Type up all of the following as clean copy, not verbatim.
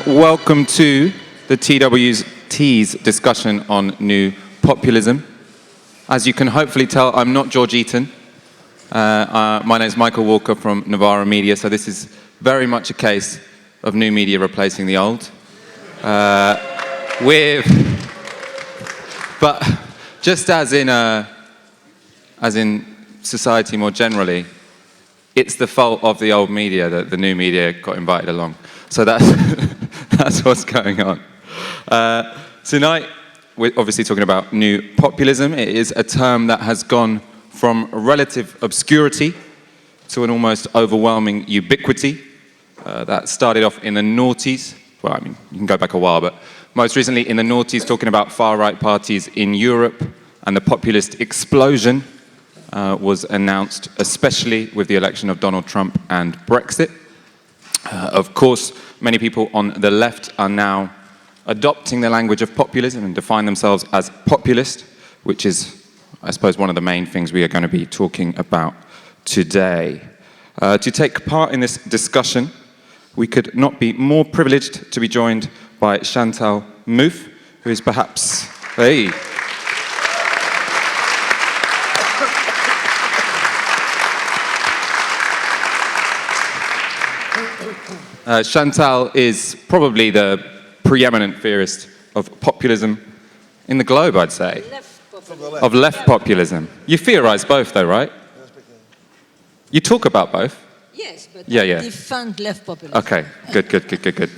welcome to the TWT's discussion on new populism. As you can hopefully tell, I'm not George Eaton. My name is Michael Walker from Navarra Media, so this is very much a case of new media replacing the old. But just as in society more generally, it's the fault of the old media that the new media got invited along. So that's what's going on. Tonight, we're obviously talking about new populism. It is a term that has gone from relative obscurity to an almost overwhelming ubiquity that started off in the noughties. Well, I mean, you can go back a while, but most recently in the noughties, talking about far-right parties in Europe, and the populist explosion was announced, especially with the election of Donald Trump and Brexit. Of course, many people on the left are now adopting the language of populism and define themselves as populist, which is, I suppose, one of the main things we are going to be talking about today. To take part in this discussion, we could not be more privileged to be joined by Chantal Mouffe, who is perhaps... Hey! Chantal is probably the preeminent theorist of populism in the globe, I'd say. Of left populism. You theorize both, though, right? You talk about both? Yes, but I defend left populism. Okay, good.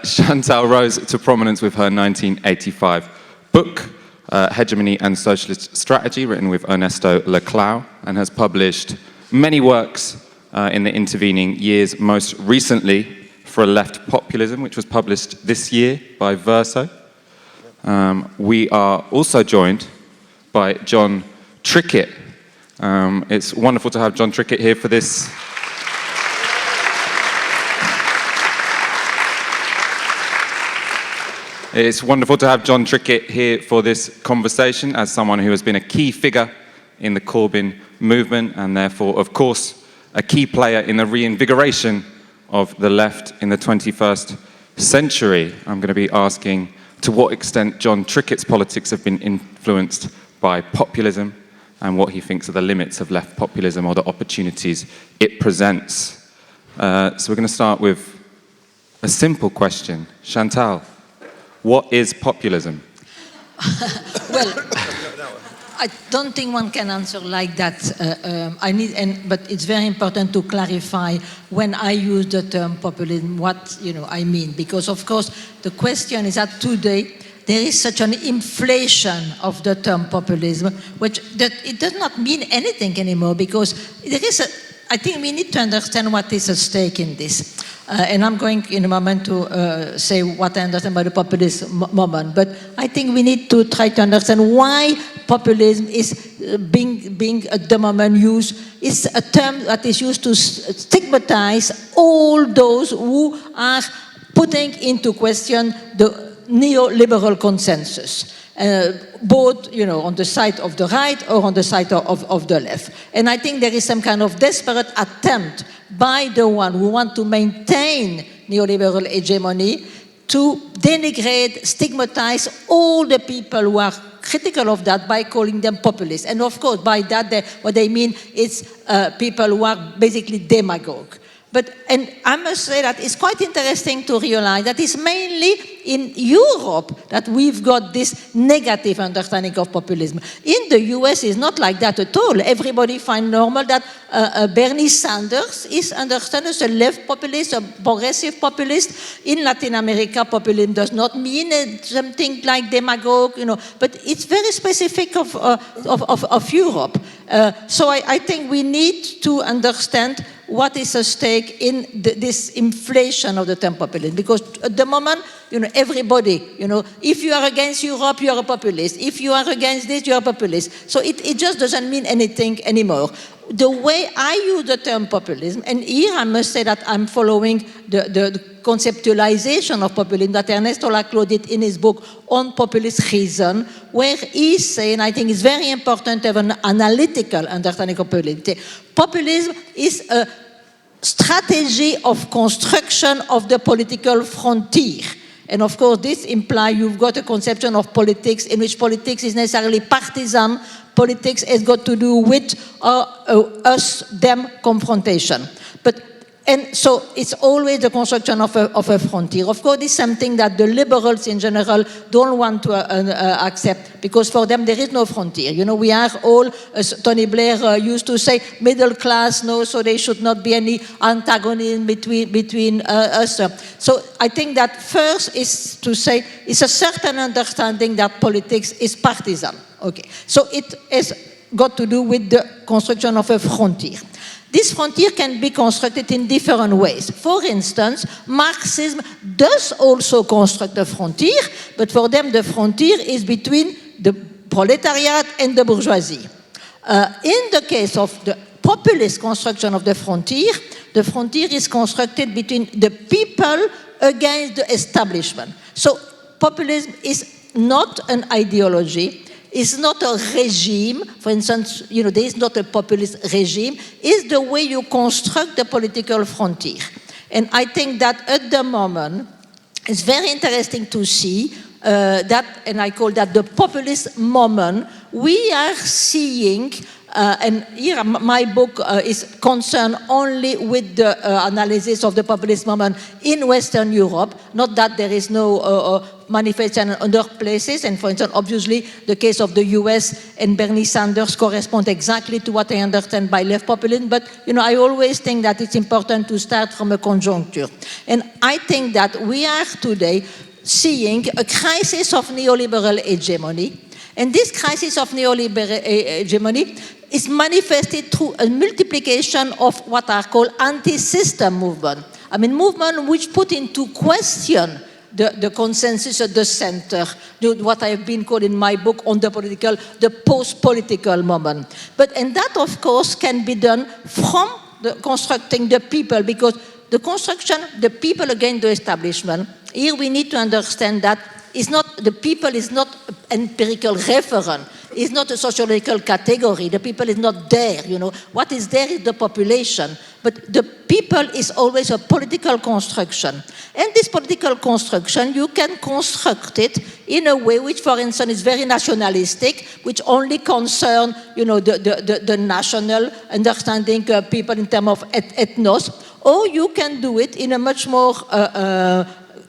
Chantal rose to prominence with her 1985 book, Hegemony and Socialist Strategy, written with Ernesto Laclau, and has published many works in the intervening years, most recently for Left Populism, which was published this year by Verso. We are also joined by John Trickett. It's wonderful to have John Trickett here for this. It's wonderful to have John Trickett here for this conversation as someone who has been a key figure in the Corbyn movement and therefore, of course, a key player in the reinvigoration of the left in the 21st century. I'm going to be asking to what extent John Trickett's politics have been influenced by populism and what he thinks are the limits of left populism or the opportunities it presents. So we're going to start with a simple question. Chantal, what is populism? Well, I don't think one can answer like that. But it's very important to clarify when I use the term populism, what I mean. Because of course, the question is that today there is such an inflation of the term populism, that it does not mean anything anymore. Because there is I think we need to understand what is at stake in this. And I'm going in a moment to say what I understand by the populist moment. But I think we need to try to understand why populism is being at the moment used. It's a term that is used to stigmatize all those who are putting into question the neoliberal consensus. Both, on the side of the right or on the side of the left. And I think there is some kind of desperate attempt by the one who want to maintain neoliberal hegemony to denigrate, stigmatize all the people who are critical of that by calling them populists. And of course, by that, what they mean is people who are basically demagogue. And I must say that it's quite interesting to realize that it's mainly in Europe that we've got this negative understanding of populism. In the US, it's not like that at all. Everybody finds normal that Bernie Sanders is understood as a left populist, a progressive populist. In Latin America, populism does not mean something like demagogue, but it's very specific of Europe. So I think we need to understand what is at stake in this inflation of the term populism. Because at the moment, everybody, if you are against Europe, you are a populist. If you are against this, you are a populist. So it just doesn't mean anything anymore. The way I use the term populism, and here I must say that I'm following the conceptualization of populism that Ernesto Laclau did in his book On Populist Reason, where he's saying, I think it's very important to have an analytical understanding of populism. Populism is a strategy of construction of the political frontier. And of course, this implies you've got a conception of politics in which politics is necessarily partisan. Politics has got to do with us-them confrontation. And so it's always the construction of a frontier. Of course, it's something that the liberals in general don't want to accept, because for them there is no frontier. You know, we are all, as Tony Blair used to say, middle class, no, so there should not be any antagonism between us. So I think that first is to say it's a certain understanding that politics is partisan. Okay, so it has got to do with the construction of a frontier. This frontier can be constructed in different ways. For instance, Marxism does also construct a frontier, but for them the frontier is between the proletariat and the bourgeoisie. In the case of the populist construction of the frontier is constructed between the people against the establishment. So populism is not an ideology. It's not a regime. For instance, you know, there is not a populist regime. It's the way you construct the political frontier. And I think that at the moment, it's very interesting to see that, and I call that the populist moment. We are seeing, and here my book is concerned only with the analysis of the populist moment in Western Europe, not that there is no manifestation in other places, and for instance, obviously, the case of the US and Bernie Sanders correspond exactly to what I understand by left populism, but, you know, I always think that it's important to start from a conjuncture. And I think that we are today seeing a crisis of neoliberal hegemony, and this crisis of neoliberal hegemony is manifested through a multiplication of what are called anti-system movements. I mean, movements which put into question the consensus at the center, what I have been called in my book on the political, the post-political moment. And that, of course, can be done from constructing the people, because the construction, the people against the establishment, here we need to understand that the people is not an empirical referent. It's not a sociological category. The people is not there, you know. What is there is the population. But the people is always a political construction. And this political construction, you can construct it in a way which, for instance, is very nationalistic, which only concern, you know, the national understanding people in terms of ethnos. Or you can do it in a much more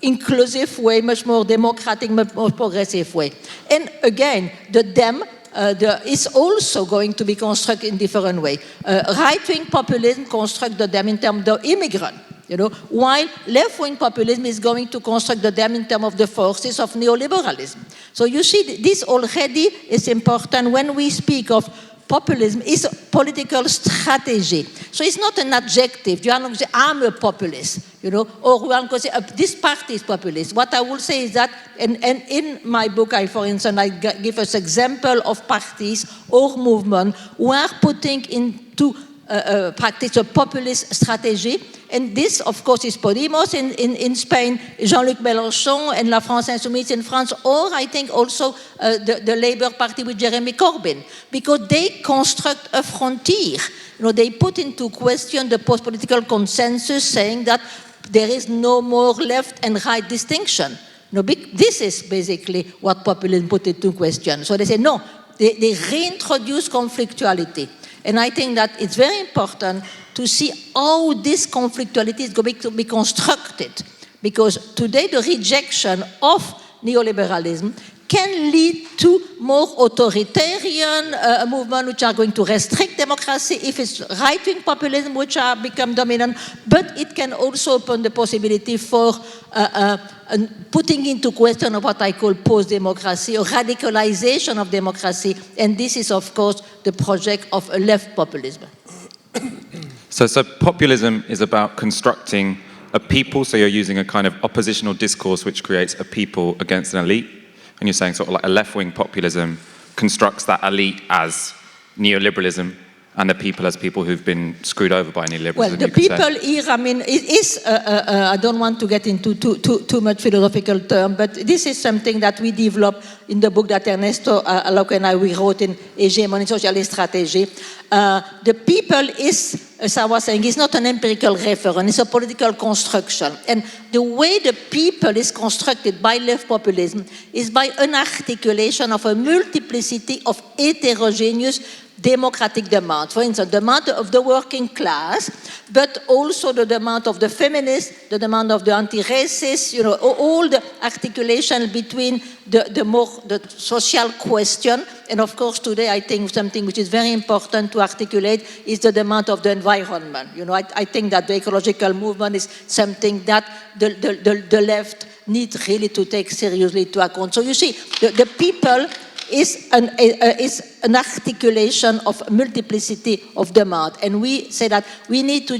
inclusive way, much more democratic, much more progressive way. And again, the them is also going to be constructed in different way. Right-wing populism constructs the them in terms of the immigrant, you know, while left-wing populism is going to construct the them in terms of the forces of neoliberalism. So you see, this already is important when we speak of populism is a political strategy. So it's not an adjective. You are not going to say, I'm a populist, you know, or you are going to say, this party is populist. What I will say is that, and in my book, for instance, I give us example of parties or movements who are putting into practice a populist strategy. And this, of course, is Podemos in Spain, Jean-Luc Mélenchon and La France Insoumise in France, or I think also the Labour Party with Jeremy Corbyn, because they construct a frontier. You know, they put into question the post-political consensus saying that there is no more left and right distinction. You know, this is basically what populism put into question. So they say, no, they reintroduce conflictuality. And I think that it's very important to see how this conflictuality is going to be constructed. Because today the rejection of neoliberalism can lead to more authoritarian movements which are going to restrict democracy if it's right-wing populism which are become dominant, but it can also open the possibility for putting into question of what I call post-democracy or radicalization of democracy, and this is of course the project of left populism. So populism is about constructing a people, so you're using a kind of oppositional discourse which creates a people against an elite. And you're saying sort of like a left-wing populism constructs that elite as neoliberalism, and the people as people who've been screwed over by neoliberalism? Well, the people here, I mean, it is, I don't want to get into too much philosophical term, but this is something that we developed in the book that Ernesto Alauque and I, we wrote in Hegemony, Socialist Strategy. The people is, as I was saying, is not an empirical reference, it's a political construction. And the way the people is constructed by left populism is by an articulation of a multiplicity of heterogeneous democratic demands. For instance, the demand of the working class, but also the demand of the feminists, the demand of the anti-racists, you know, all the articulation between the social question. And of course, today I think something which is very important to articulate is the demand of the environment. You know, I think that the ecological movement is something that the left needs really to take seriously to account. So you see, the people is an articulation of multiplicity of demand. And we say that we need to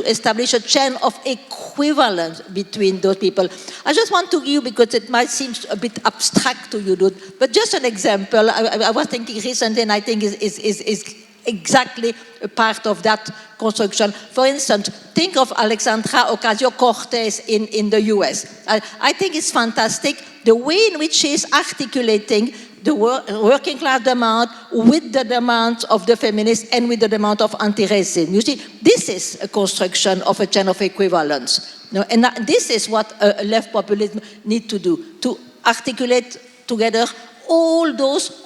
establish a chain of equivalence between those people. I just want to give you, because it might seem a bit abstract to you, dude, but just an example. I was thinking recently, and I think is exactly a part of that construction. For instance, think of Alexandra Ocasio-Cortez in the US. I think it's fantastic the way in which she is articulating the working class demand with the demands of the feminists and with the demand of anti-racism. You see, this is a construction of a chain of equivalence. No, and this is what left populism needs to do, to articulate together all those,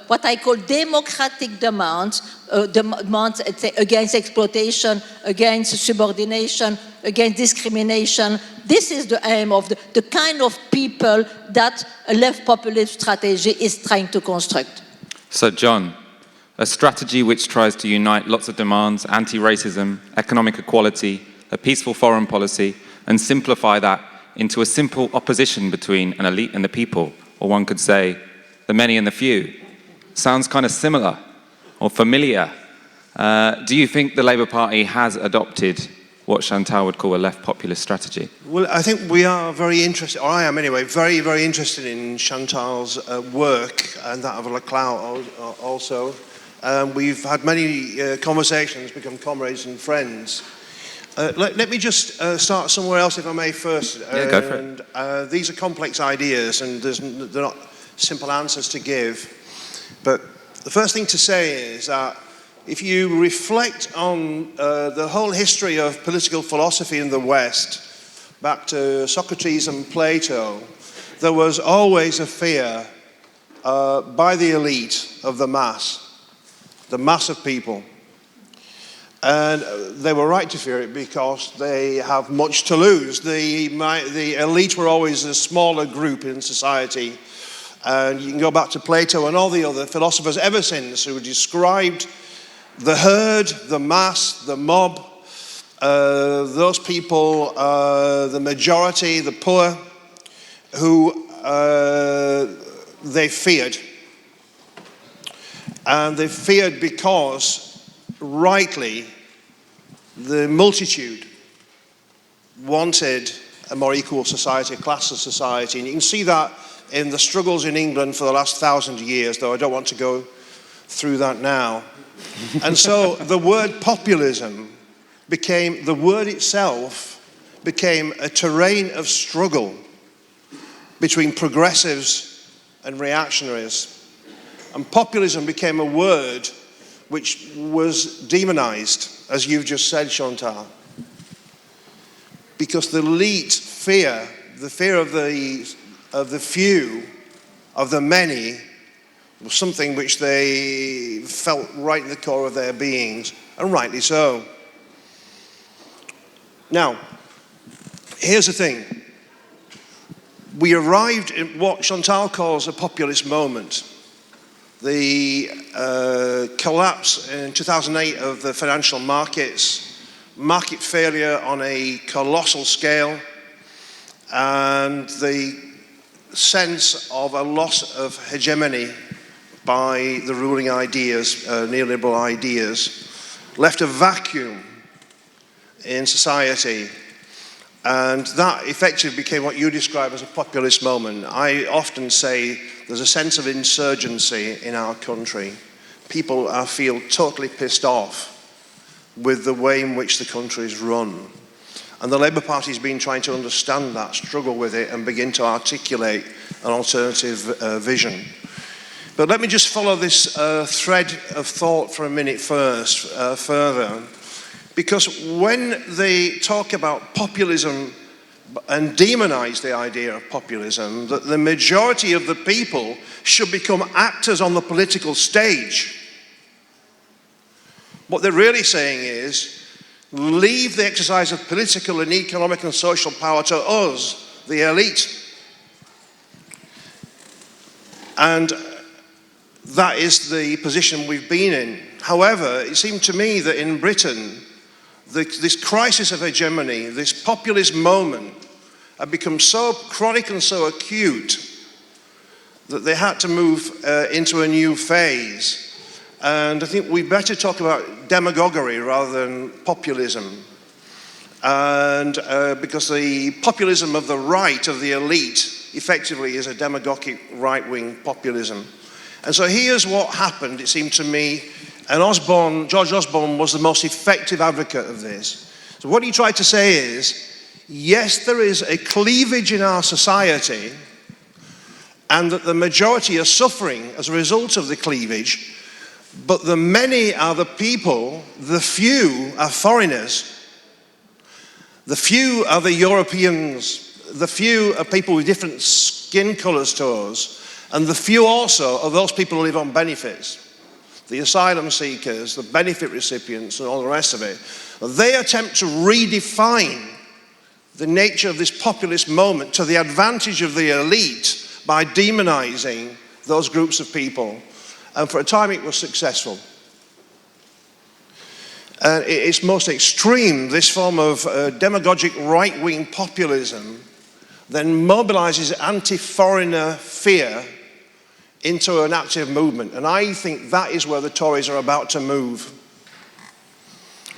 what I call democratic demands, demands against exploitation, against subordination, against discrimination. This is the aim of the kind of people that a left populist strategy is trying to construct. So, John, a strategy which tries to unite lots of demands, anti-racism, economic equality, a peaceful foreign policy, and simplify that into a simple opposition between an elite and the people, or one could say, the many and the few. Sounds kind of similar or familiar. Do you think the Labour Party has adopted what Chantal would call a left populist strategy? Well, I think we are very interested, or I am anyway, very, very interested in Chantal's work and that of Leclerc also. We've had many conversations, become comrades and friends. Let me just start somewhere else, if I may, first. Yeah, go for it. These are complex ideas, and they're not simple answers to give. But the first thing to say is that if you reflect on the whole history of political philosophy in the West, back to Socrates and Plato, there was always a fear by the elite of the mass of people. And they were right to fear it because they have much to lose. The elite were always a smaller group in society. And you can go back to Plato and all the other philosophers ever since who described the herd, the mass, the mob, those people, the majority, the poor, who they feared. And they feared because, rightly, the multitude wanted a more equal society, a classless society. And you can see that in the struggles in England for the last 1,000 years, though I don't want to go through that now. And so the word populism became, the word itself became a terrain of struggle between progressives and reactionaries. And populism became a word which was demonized, as you've just said, Chantal. Because the elite fear, the fear of the few, of the many, was something which they felt right in the core of their beings, and rightly so. Now, here's the thing. We arrived at what Chantal calls a populist moment. The collapse in 2008 of the financial markets, market failure on a colossal scale, and the sense of a loss of hegemony by the ruling ideas, neoliberal ideas, left a vacuum in society. And that effectively became what you describe as a populist moment. I often say there's a sense of insurgency in our country. people feel totally pissed off with the way in which the country is run. And the Labour Party has been trying to understand that, struggle with it, and begin to articulate an alternative vision. But let me just follow this thread of thought for a minute first, further. Because when they talk about populism and demonize the idea of populism, that the majority of the people should become actors on the political stage, what they're really saying is, leave the exercise of political and economic and social power to us, the elite. And that is the position we've been in. However, it seemed to me that in Britain, this crisis of hegemony, this populist moment, had become so chronic and so acute that they had to move into a new phase. And I think we better talk about demagoguery rather than populism. And because the populism of the right, of the elite, effectively is a demagogic right-wing populism. And so here's what happened, it seemed to me, and George Osborne was the most effective advocate of this. So what he tried to say is, yes, there is a cleavage in our society, and that the majority are suffering as a result of the cleavage, but the many are the people, the few are foreigners, the few are the Europeans, the few are people with different skin colours to us, and the few also are those people who live on benefits. The asylum seekers, the benefit recipients, and all the rest of it. They attempt to redefine the nature of this populist moment to the advantage of the elite by demonizing those groups of people. And for a time it was successful. And it's most extreme, this form of demagogic right-wing populism then mobilizes anti-foreigner fear into an active movement. And I think that is where the Tories are about to move.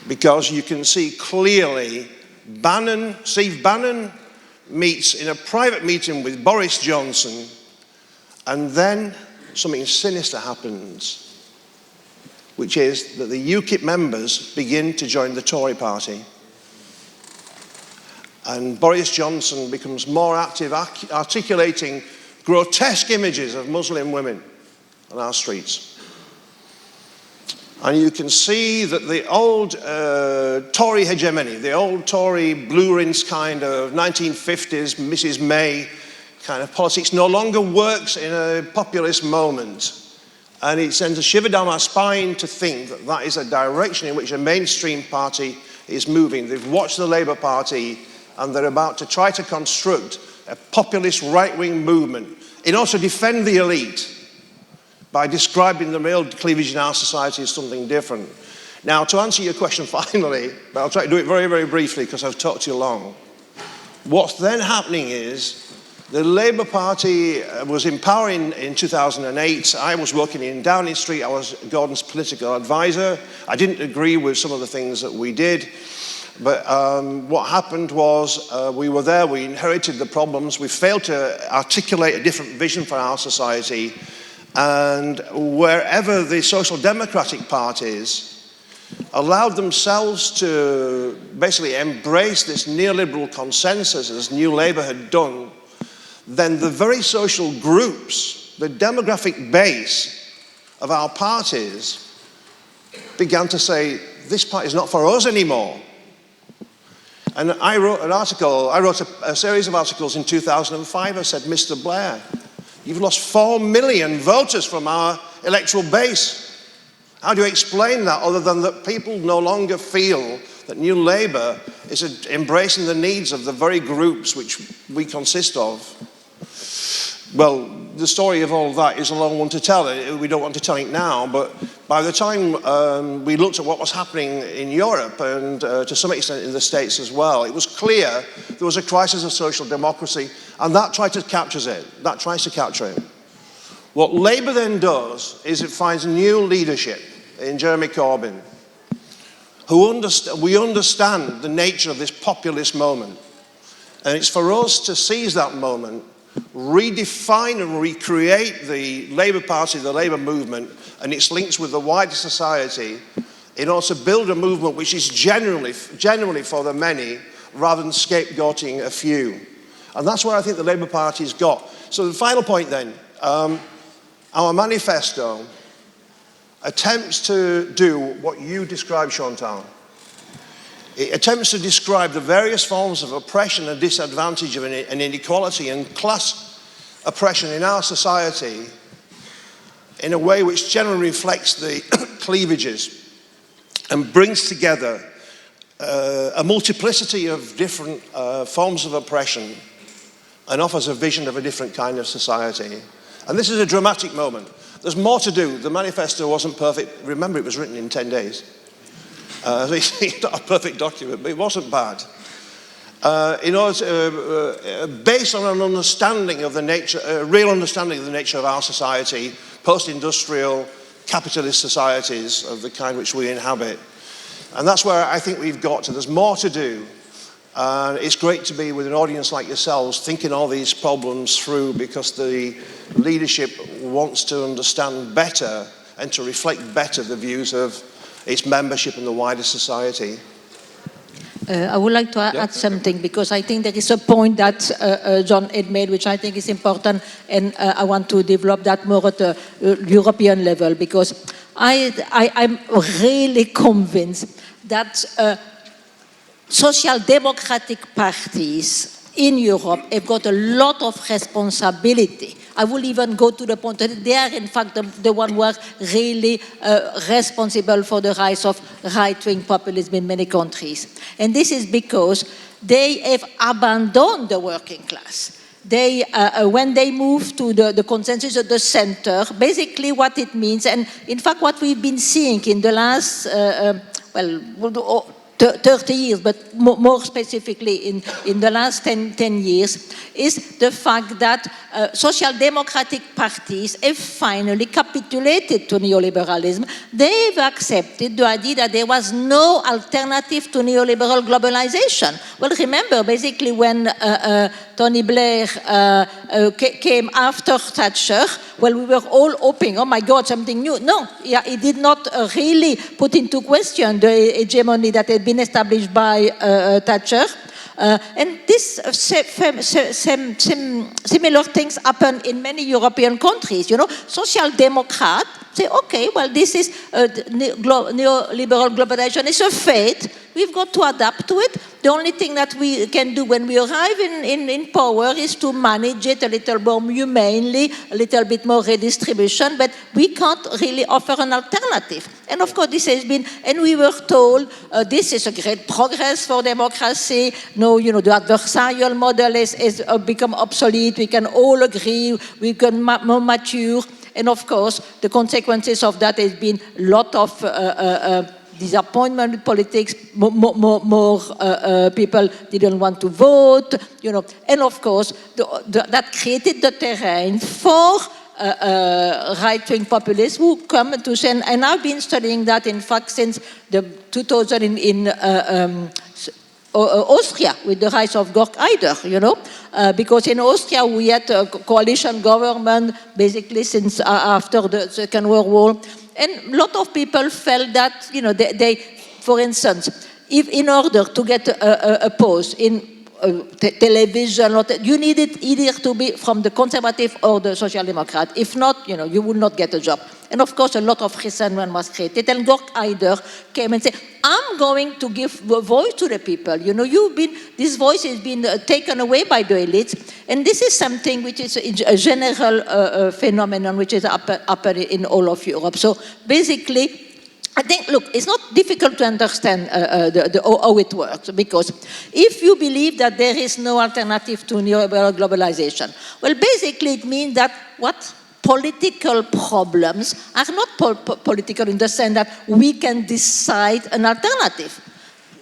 Because you can see clearly Steve Bannon meets in a private meeting with Boris Johnson, and then something sinister happens, which is that the UKIP members begin to join the Tory party. And Boris Johnson becomes more active, articulating grotesque images of Muslim women on our streets. And you can see that the old Tory hegemony, the old Tory blue rinse kind of 1950s Mrs. May kind of politics no longer works in a populist moment. And it sends a shiver down our spine to think that that is a direction in which a mainstream party is moving. They've watched the Labour Party and they're about to try to construct a populist right-wing movement in order to defend the elite by describing the real cleavage in our society as something different. Now, to answer your question finally, but I'll try to do it very, very briefly because I've talked too long. What's then happening is the Labour Party was in power in 2008. I was working in Downing Street. I was Gordon's political advisor. I didn't agree with some of the things that we did. But what happened was we were there, we inherited the problems, we failed to articulate a different vision for our society, and wherever the social democratic parties allowed themselves to basically embrace this neoliberal consensus as New Labour had done, then the very social groups, the demographic base of our parties began to say, this party is not for us anymore. And I wrote a series of articles in 2005. I said, Mr. Blair, you've lost 4 million voters from our electoral base. How do you explain that other than that people no longer feel that New Labour is embracing the needs of the very groups which we consist of? Well, the story of all of that is a long one to tell. We don't want to tell it now, but by the time we looked at what was happening in Europe and to some extent in the States as well, it was clear there was a crisis of social democracy, and that tries to capture it. What Labour then does is it finds new leadership in Jeremy Corbyn, we understand the nature of this populist moment. And it's for us to seize that moment redefine and recreate the Labour Party, the Labour movement, and its links with the wider society in order to build a movement which is genuinely for the many rather than scapegoating a few. And that's where I think the Labour Party's got. So the final point then, our manifesto attempts to do what you described, Chantal. It attempts to describe the various forms of oppression and disadvantage and inequality and class oppression in our society in a way which generally reflects the cleavages and brings together a multiplicity of different forms of oppression and offers a vision of a different kind of society. And this is a dramatic moment. There's more to do. The manifesto wasn't perfect. Remember, it was written in 10 days. It's not a perfect document, but it wasn't bad. In order to, based on an understanding of the nature, a real understanding of the nature of our society, post-industrial, capitalist societies of the kind which we inhabit. And that's where I think we've got to. There's more to do. It's great to be with an audience like yourselves thinking all these problems through, because the leadership wants to understand better and to reflect better the views of its membership in the wider society. I would like to add something, because I think there is a point that John had made, which I think is important, and I want to develop that more at the European level, because I'm really convinced that social democratic parties in Europe have got a lot of responsibility. I will even go to the point that they are, in fact, the one who are really responsible for the rise of right-wing populism in many countries. And this is because they have abandoned the working class. They, when they move to the consensus at the center, basically what it means, and in fact what we've been seeing in the last, 30 years, but more specifically in the last 10 years, is the fact that social democratic parties have finally capitulated to neoliberalism. They've accepted the idea that there was no alternative to neoliberal globalization. Well, remember, basically when Tony Blair came after Thatcher, well, we were all hoping, oh my God, something new. No, he did not really put into question the hegemony that had been established by Thatcher. And this similar things happen in many European countries. You know, social democrats say, okay, well, this is neoliberal globalization. It's a fate. We've got to adapt to it. The only thing that we can do when we arrive in power is to manage it a little more humanely, a little bit more redistribution, but we can't really offer an alternative. And of course, this has been, and we were told, this is a great progress for democracy. No, you know, the adversarial model has become obsolete. We can all agree. We can more mature. And of course, the consequences of that has been a lot of disappointment with politics. More people didn't want to vote, you know. And of course, that created the terrain for right-wing populists who come to say, and I've been studying that, in fact, since the 2000 in Austria, with the rise of Georg Haider, you know, because in Austria we had a coalition government basically since after the Second World War, and a lot of people felt that, you know, they for instance, if in order to get a post in television, you needed either to be from the conservative or the social democrat. If not, you know, you would not get a job. And of course, a lot of resentment was created. And Georg Haider came and said, I'm going to give a voice to the people. You know, this voice has been taken away by the elites. And this is something which is a general phenomenon which is happening in all of Europe. So basically, I think, look, it's not difficult to understand how it works, because if you believe that there is no alternative to neoliberal globalization, well, basically it means that what political problems are not political in the sense that we can decide an alternative.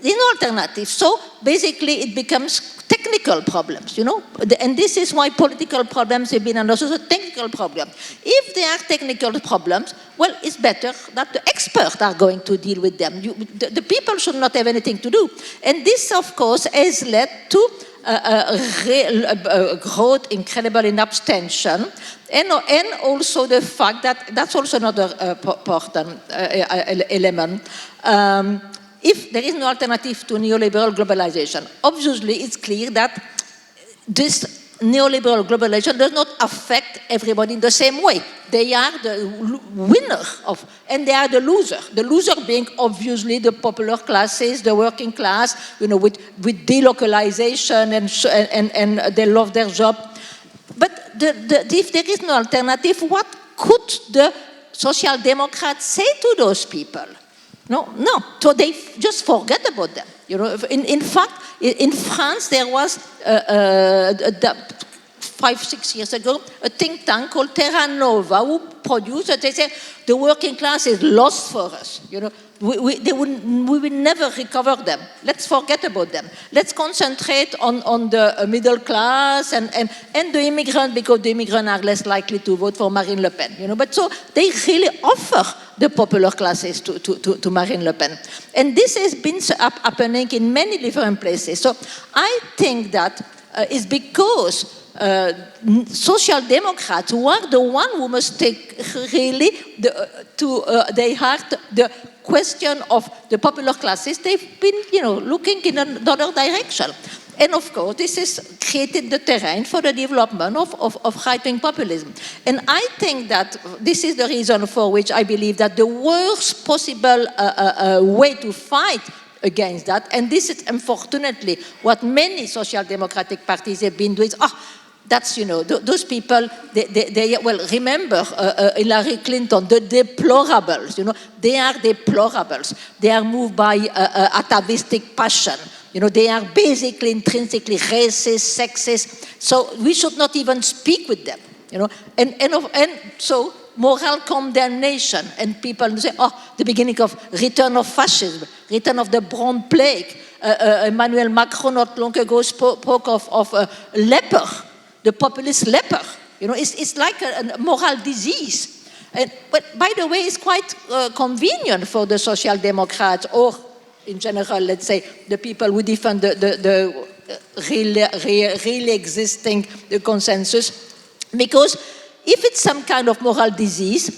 There's no alternative. So basically it becomes technical problems, you know. And this is why political problems have been understood as a technical problem. If they are technical problems, well, it's better that the experts are going to deal with them. The people should not have anything to do. And this, of course, has led to growth incredible in abstention, and also the fact that that's also another important element. If there is no alternative to neoliberal globalization, obviously it's clear that this neoliberal globalization does not affect everybody in the same way. They are the winner of, and they are the loser. The loser being obviously the popular classes, the working class, with delocalization and they love their job. But if there is no alternative, what could the Social Democrats say to those people? No. So they just forget about them. In fact, in France, there was 5-6 years ago a think tank called Terra Nova who produced. They say the working class is lost for us. We will never recover them. Let's forget about them. Let's concentrate on the middle class and the immigrant, because the immigrants are less likely to vote for Marine Le Pen. But so they really offer the popular classes to Marine Le Pen. And this has been happening in many different places. So I think that it's because Social Democrats who are the one who must take really to their heart the question of the popular classes. They've been, looking in another direction. And of course, this has created the terrain for the development of right-wing populism. And I think that this is the reason for which I believe that the worst possible way to fight against that, and this is unfortunately what many social democratic parties have been doing. That's, those people, they remember Hillary Clinton, the deplorables, they are deplorables. They are moved by atavistic passion. They are basically intrinsically racist, sexist. So we should not even speak with them, And so moral condemnation, and people say, the beginning of return of fascism, return of the Brown Plague. Emmanuel Macron not long ago spoke of a leper, the populist leper. It's like a moral disease. But by the way, it's quite convenient for the Social Democrats, or in general, let's say, the people who defend the really existing consensus, because if it's some kind of moral disease,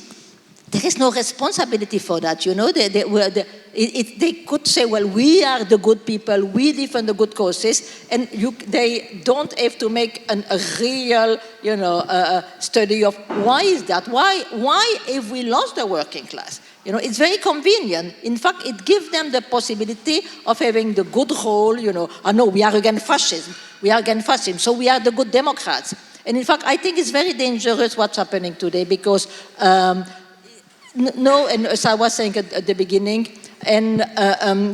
there is no responsibility for that, They could say, well, we are the good people, we defend the good causes, and they don't have to make a real, study of why is that? Why have we lost the working class? It's very convenient. In fact, it gives them the possibility of having the good role, no, we are against fascism. So we are the good Democrats. And in fact, I think it's very dangerous what's happening today, because and as I was saying at the beginning, and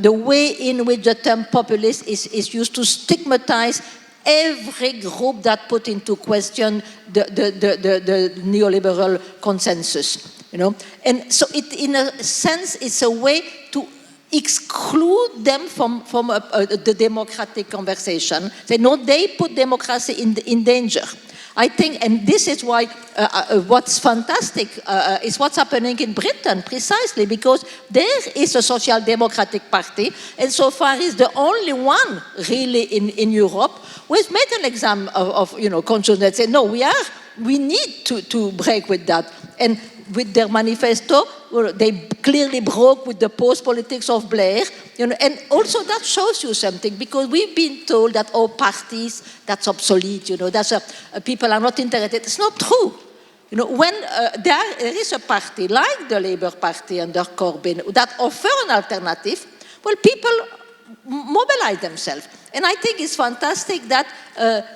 the way in which the term populist is used to stigmatize every group that put into question the neoliberal consensus, And so in a sense, it's a way to exclude them from the democratic conversation. They put democracy in danger. I think, and this is why what's fantastic is what's happening in Britain, precisely because there is a social democratic party, and so far is the only one really in Europe who has made an exam of consciousness. Say, no, we need to break with that. And with their manifesto, they clearly broke with the post-politics of Blair, and also that shows you something, because we've been told that all parties, that's obsolete, that's people are not interested. It's not true. When there is a party like the Labour Party under Corbyn that offer an alternative, well, people mobilize themselves. And I think it's fantastic that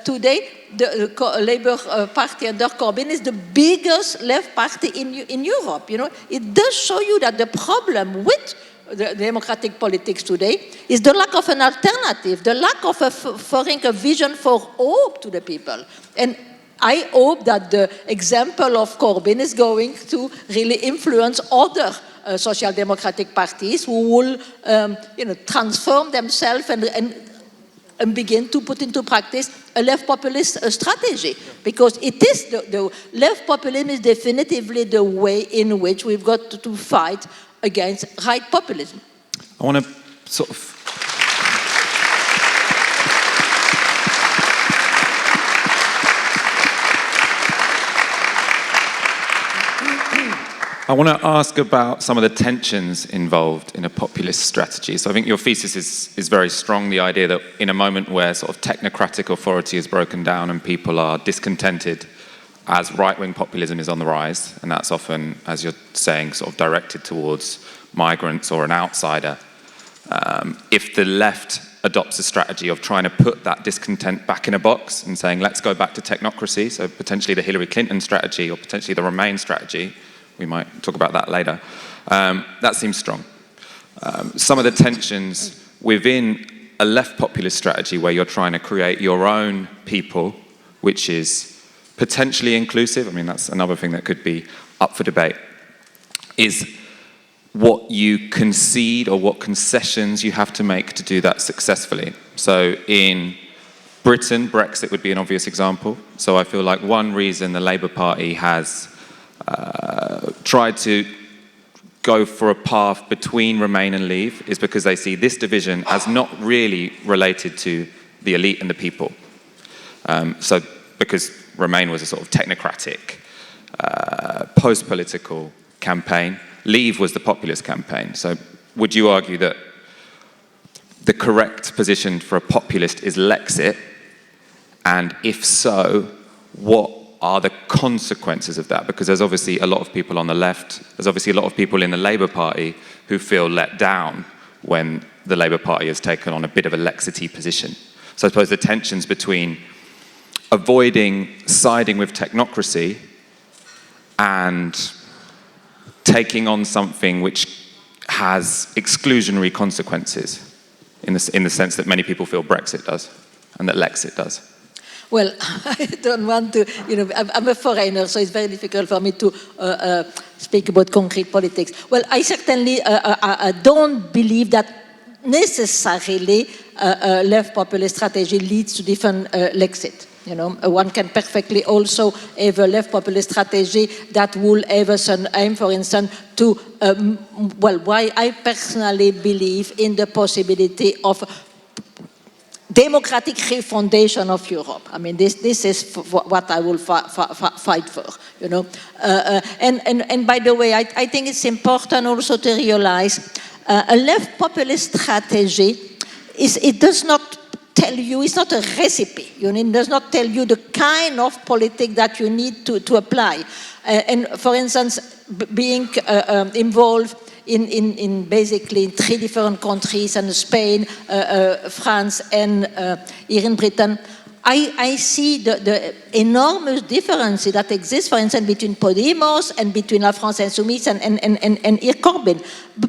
today the Labour Party under Corbyn is the biggest left party in Europe. It does show you that the problem with the democratic politics today is the lack of an alternative, the lack of offering a vision for hope to the people. And I hope that the example of Corbyn is going to really influence other social democratic parties who will, transform themselves and begin to put into practice a left populist strategy, because it is the left populism is definitively the way in which we've got to fight against right populism. I want to sort of I want to ask about some of the tensions involved in a populist strategy. So I think your thesis is very strong, the idea that in a moment where sort of technocratic authority is broken down and people are discontented, as right-wing populism is on the rise, and that's often, as you're saying, sort of directed towards migrants or an outsider. If the left adopts a strategy of trying to put that discontent back in a box and saying, let's go back to technocracy, so potentially the Hillary Clinton strategy or potentially the Remain strategy, we might talk about that later, that seems strong. Some of the tensions within a left populist strategy where you're trying to create your own people, which is potentially inclusive, I mean, that's another thing that could be up for debate, is what you concede or what concessions you have to make to do that successfully. So in Britain, Brexit would be an obvious example. So I feel like one reason the Labour Party has tried to go for a path between Remain and Leave is because they see this division as not really related to the elite and the people. So because Remain was a sort of technocratic, post-political campaign, Leave was the populist campaign. So would you argue that the correct position for a populist is Lexit? And if so, what are the consequences of that? Because there's obviously a lot of people on the left, there's obviously a lot of people in the Labour Party who feel let down when the Labour Party has taken on a bit of a Lexity position. So I suppose the tensions between avoiding siding with technocracy and taking on something which has exclusionary consequences in the sense that many people feel Brexit does and that Lexit does. Well, I don't want to, I'm a foreigner, so it's very difficult for me to speak about concrete politics. Well, I certainly don't believe that necessarily left populist strategy leads to different Lexit. One can perfectly also have a left populist strategy that will have an aim, for instance, to, why I personally believe in the possibility of democratic refoundation of Europe. I mean, this is what I will fight for, And by the way, I think it's important also to realize a left populist strategy it does not tell you, it's not a recipe. It does not tell you the kind of politics that you need to apply. And for instance, being involved in basically 3 different countries, and Spain, France, and here in Britain, I see the enormous differences that exist, for instance, between Podemos and between La France Insoumise and here Corbyn.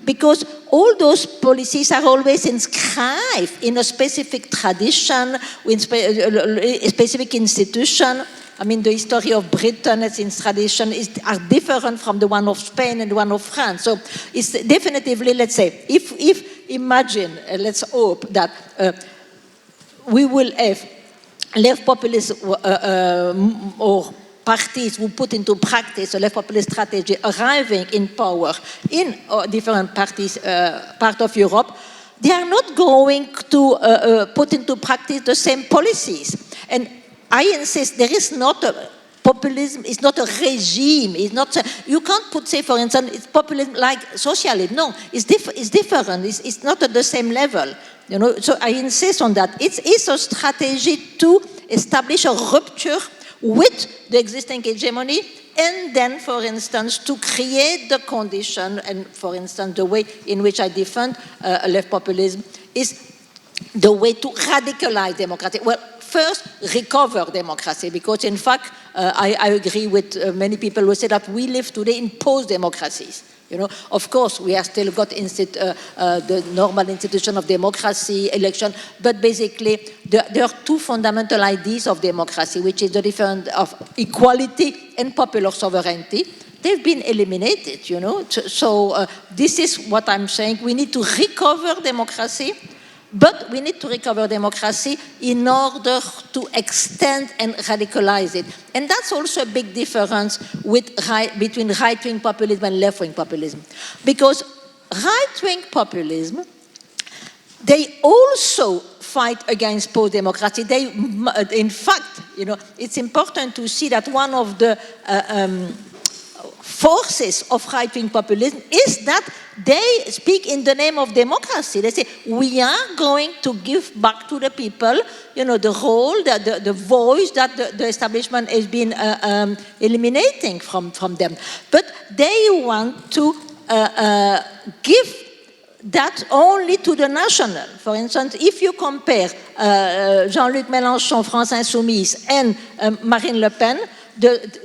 Because all those policies are always inscribed in a specific tradition, with a specific institution. I mean, the history of Britain as its tradition are different from the one of Spain and the one of France. So it's definitively, let's say, if imagine, let's hope that we will have left populist or parties who put into practice a left populist strategy arriving in power in different parties, part of Europe, they are not going to put into practice the same policies. And I insist, there is not a populism, is not a regime, it's not, you can't say, for instance, it's populism like socialism. No, it's different, it's not at the same level. So I insist on that. It's a strategy to establish a rupture with the existing hegemony, and then, for instance, to create the condition, and for instance, the way in which I defend left populism is the way to radicalize democracy. Well, first, recover democracy, because in fact, I agree with many people who say that we live today in post-democracies. Of course, we have still got the normal institution of democracy, election, but basically there are 2 fundamental ideas of democracy, which is the difference of equality and popular sovereignty. They've been eliminated, So this is what I'm saying. We need to recover democracy, but we need to recover democracy in order to extend and radicalize it. And that's also a big difference between right-wing populism and left-wing populism. Because right-wing populism, they also fight against post-democracy. In fact, it's important to see that one of the forces of right-wing populism is that they speak in the name of democracy. They say, we are going to give back to the people, the role, the voice that the establishment has been eliminating from them. But they want to give that only to the national. For instance, if you compare Jean-Luc Mélenchon, France Insoumise, and Marine Le Pen,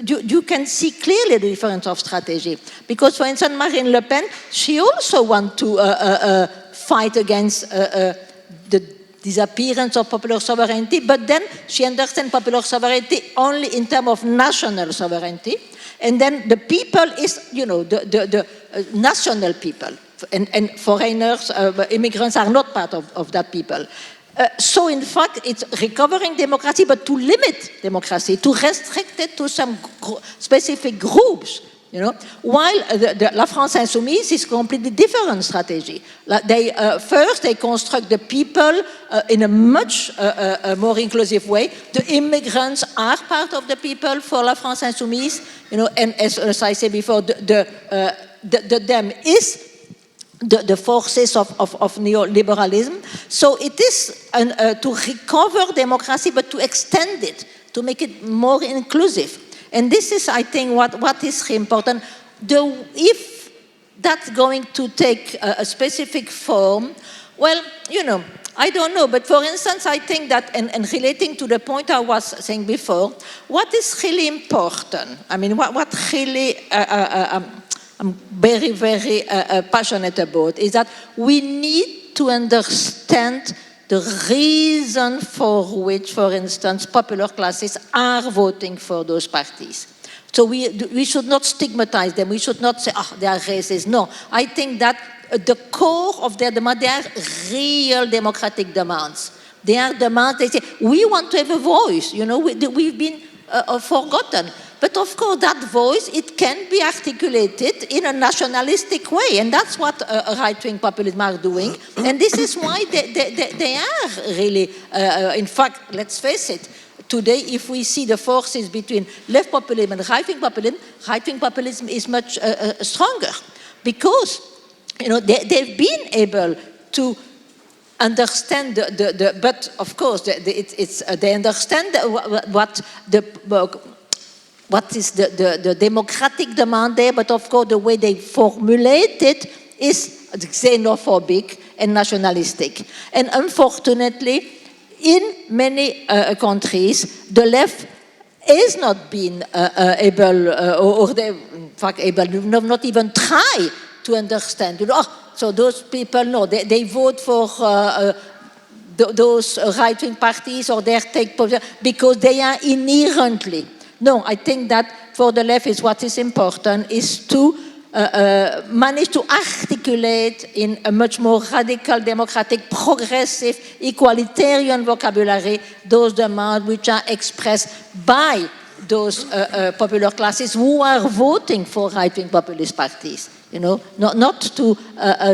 you can see clearly the difference of strategy. Because, for instance, Marine Le Pen, she also wants to fight against the disappearance of popular sovereignty, but then she understands popular sovereignty only in terms of national sovereignty. And then the people is, the national people. And foreigners, immigrants are not part of that people. So in fact, it's recovering democracy, but to limit democracy, to restrict it to some specific groups. While La France Insoumise is a completely different strategy. First, they construct the people in a much more inclusive way. The immigrants are part of the people for La France Insoumise, and as I said before, the them is the forces of neoliberalism. So it is to recover democracy, but to extend it, to make it more inclusive. And this is, I think, what is important. If that's going to take a specific form, well, I don't know. But for instance, I think that, and relating to the point I was saying before, what is really important, I mean, what really I'm very, very passionate about, is that we need to understand the reason for which, for instance, popular classes are voting for those parties. So we should not stigmatize them. We should not say, they are racist. No, I think that the core of their demand, they are real democratic demands. They are demands, they say, we want to have a voice. We've been forgotten. But of course, that voice, it can be articulated in a nationalistic way. And that's what right-wing populism are doing. And this is why they are really, in fact, let's face it, today, if we see the forces between left populism and right-wing populism is much stronger. Because, they've been able to understand but of course, they understand what is the democratic demand there, but of course the way they formulate it is xenophobic and nationalistic. And unfortunately, in many countries, the left has not been able, or they, in fact, able, not even try to understand. So those people, no, they vote for those right-wing parties, or they take position because they are inherently. No, I think that for the left is what is important is to manage to articulate in a much more radical, democratic, progressive, equalitarian vocabulary those demands which are expressed by those popular classes who are voting for right-wing populist parties. Not to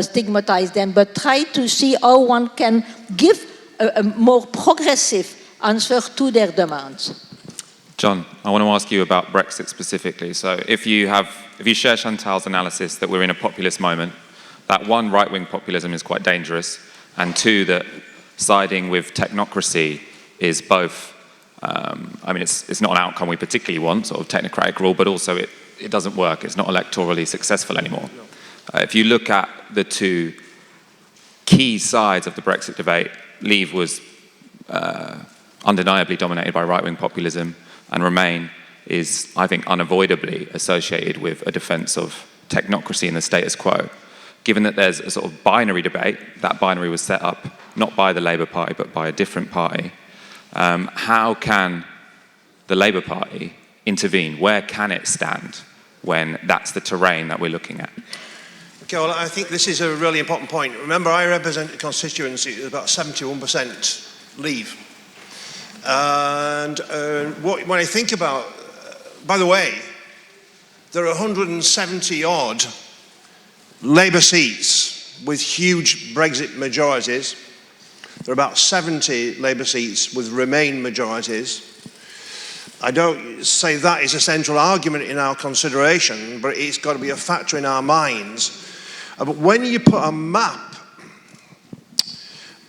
stigmatize them, but try to see how one can give a more progressive answer to their demands. John, I want to ask you about Brexit specifically. So if you share Chantal's analysis that we're in a populist moment, that one, right-wing populism is quite dangerous, and two, that siding with technocracy is both, it's not an outcome we particularly want, sort of technocratic rule, but also it doesn't work. It's not electorally successful anymore. If you look at the two key sides of the Brexit debate, Leave was undeniably dominated by right-wing populism, and Remain is, I think, unavoidably associated with a defense of technocracy and the status quo. Given that there's a sort of binary debate, that binary was set up not by the Labour Party but by a different party, how can the Labour Party intervene? Where can it stand when that's the terrain that we're looking at? Okay, well, I think this is a really important point. Remember, I represent a constituency that's about 71% Leave. And when I think about, by the way, there are 170 odd Labour seats with huge Brexit majorities. There are about 70 Labour seats with Remain majorities. I don't say that is a central argument in our consideration, but it's got to be a factor in our minds. But when you put a map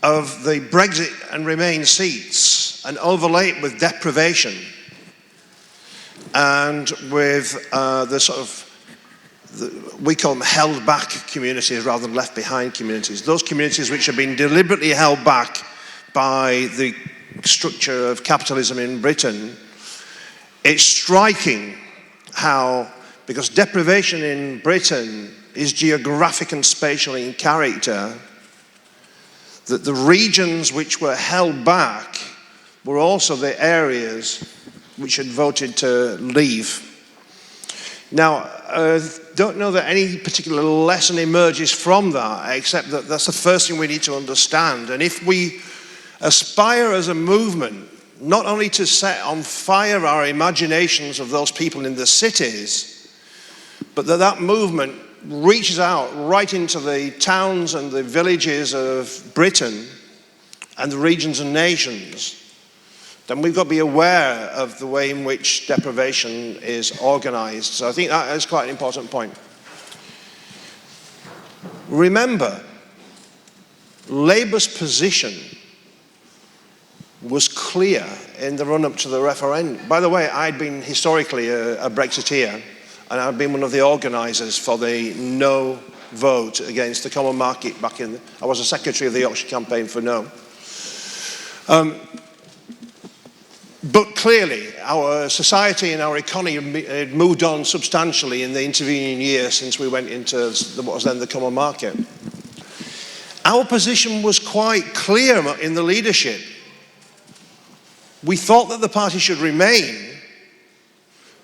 of the Brexit and Remain seats and overlay it with deprivation and with the sort of, we call them held back communities rather than left behind communities, those communities which have been deliberately held back by the structure of capitalism in Britain, it's striking how, because deprivation in Britain is geographic and spatial in character, that the regions which were held back were also the areas which had voted to leave. Now, I don't know that any particular lesson emerges from that, except that that's the first thing we need to understand. And if we aspire as a movement not only to set on fire our imaginations of those people in the cities, but that movement reaches out right into the towns and the villages of Britain and the regions and nations, then we've got to be aware of the way in which deprivation is organised. So I think that is quite an important point. Remember, Labour's position was clear in the run-up to the referendum. By the way, I'd been historically a Brexiteer, and I've been one of the organisers for the no vote against the common market back in, I was a secretary of the Yorkshire campaign for no. But clearly, our society and our economy had moved on substantially in the intervening years since we went into what was then the common market. Our position was quite clear in the leadership. We thought that the party should remain,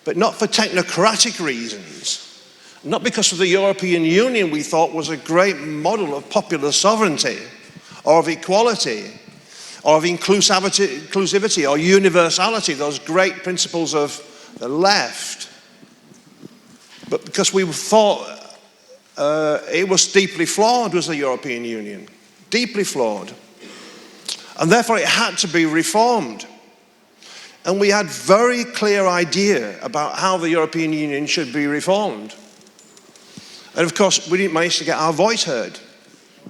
but not for technocratic reasons, not because of the European Union we thought was a great model of popular sovereignty or of equality or of inclusivity or universality, those great principles of the left, but because we thought it was deeply flawed, was the European Union, deeply flawed. And therefore it had to be reformed. And we had very clear idea about how the European Union should be reformed. And of course, we didn't manage to get our voice heard.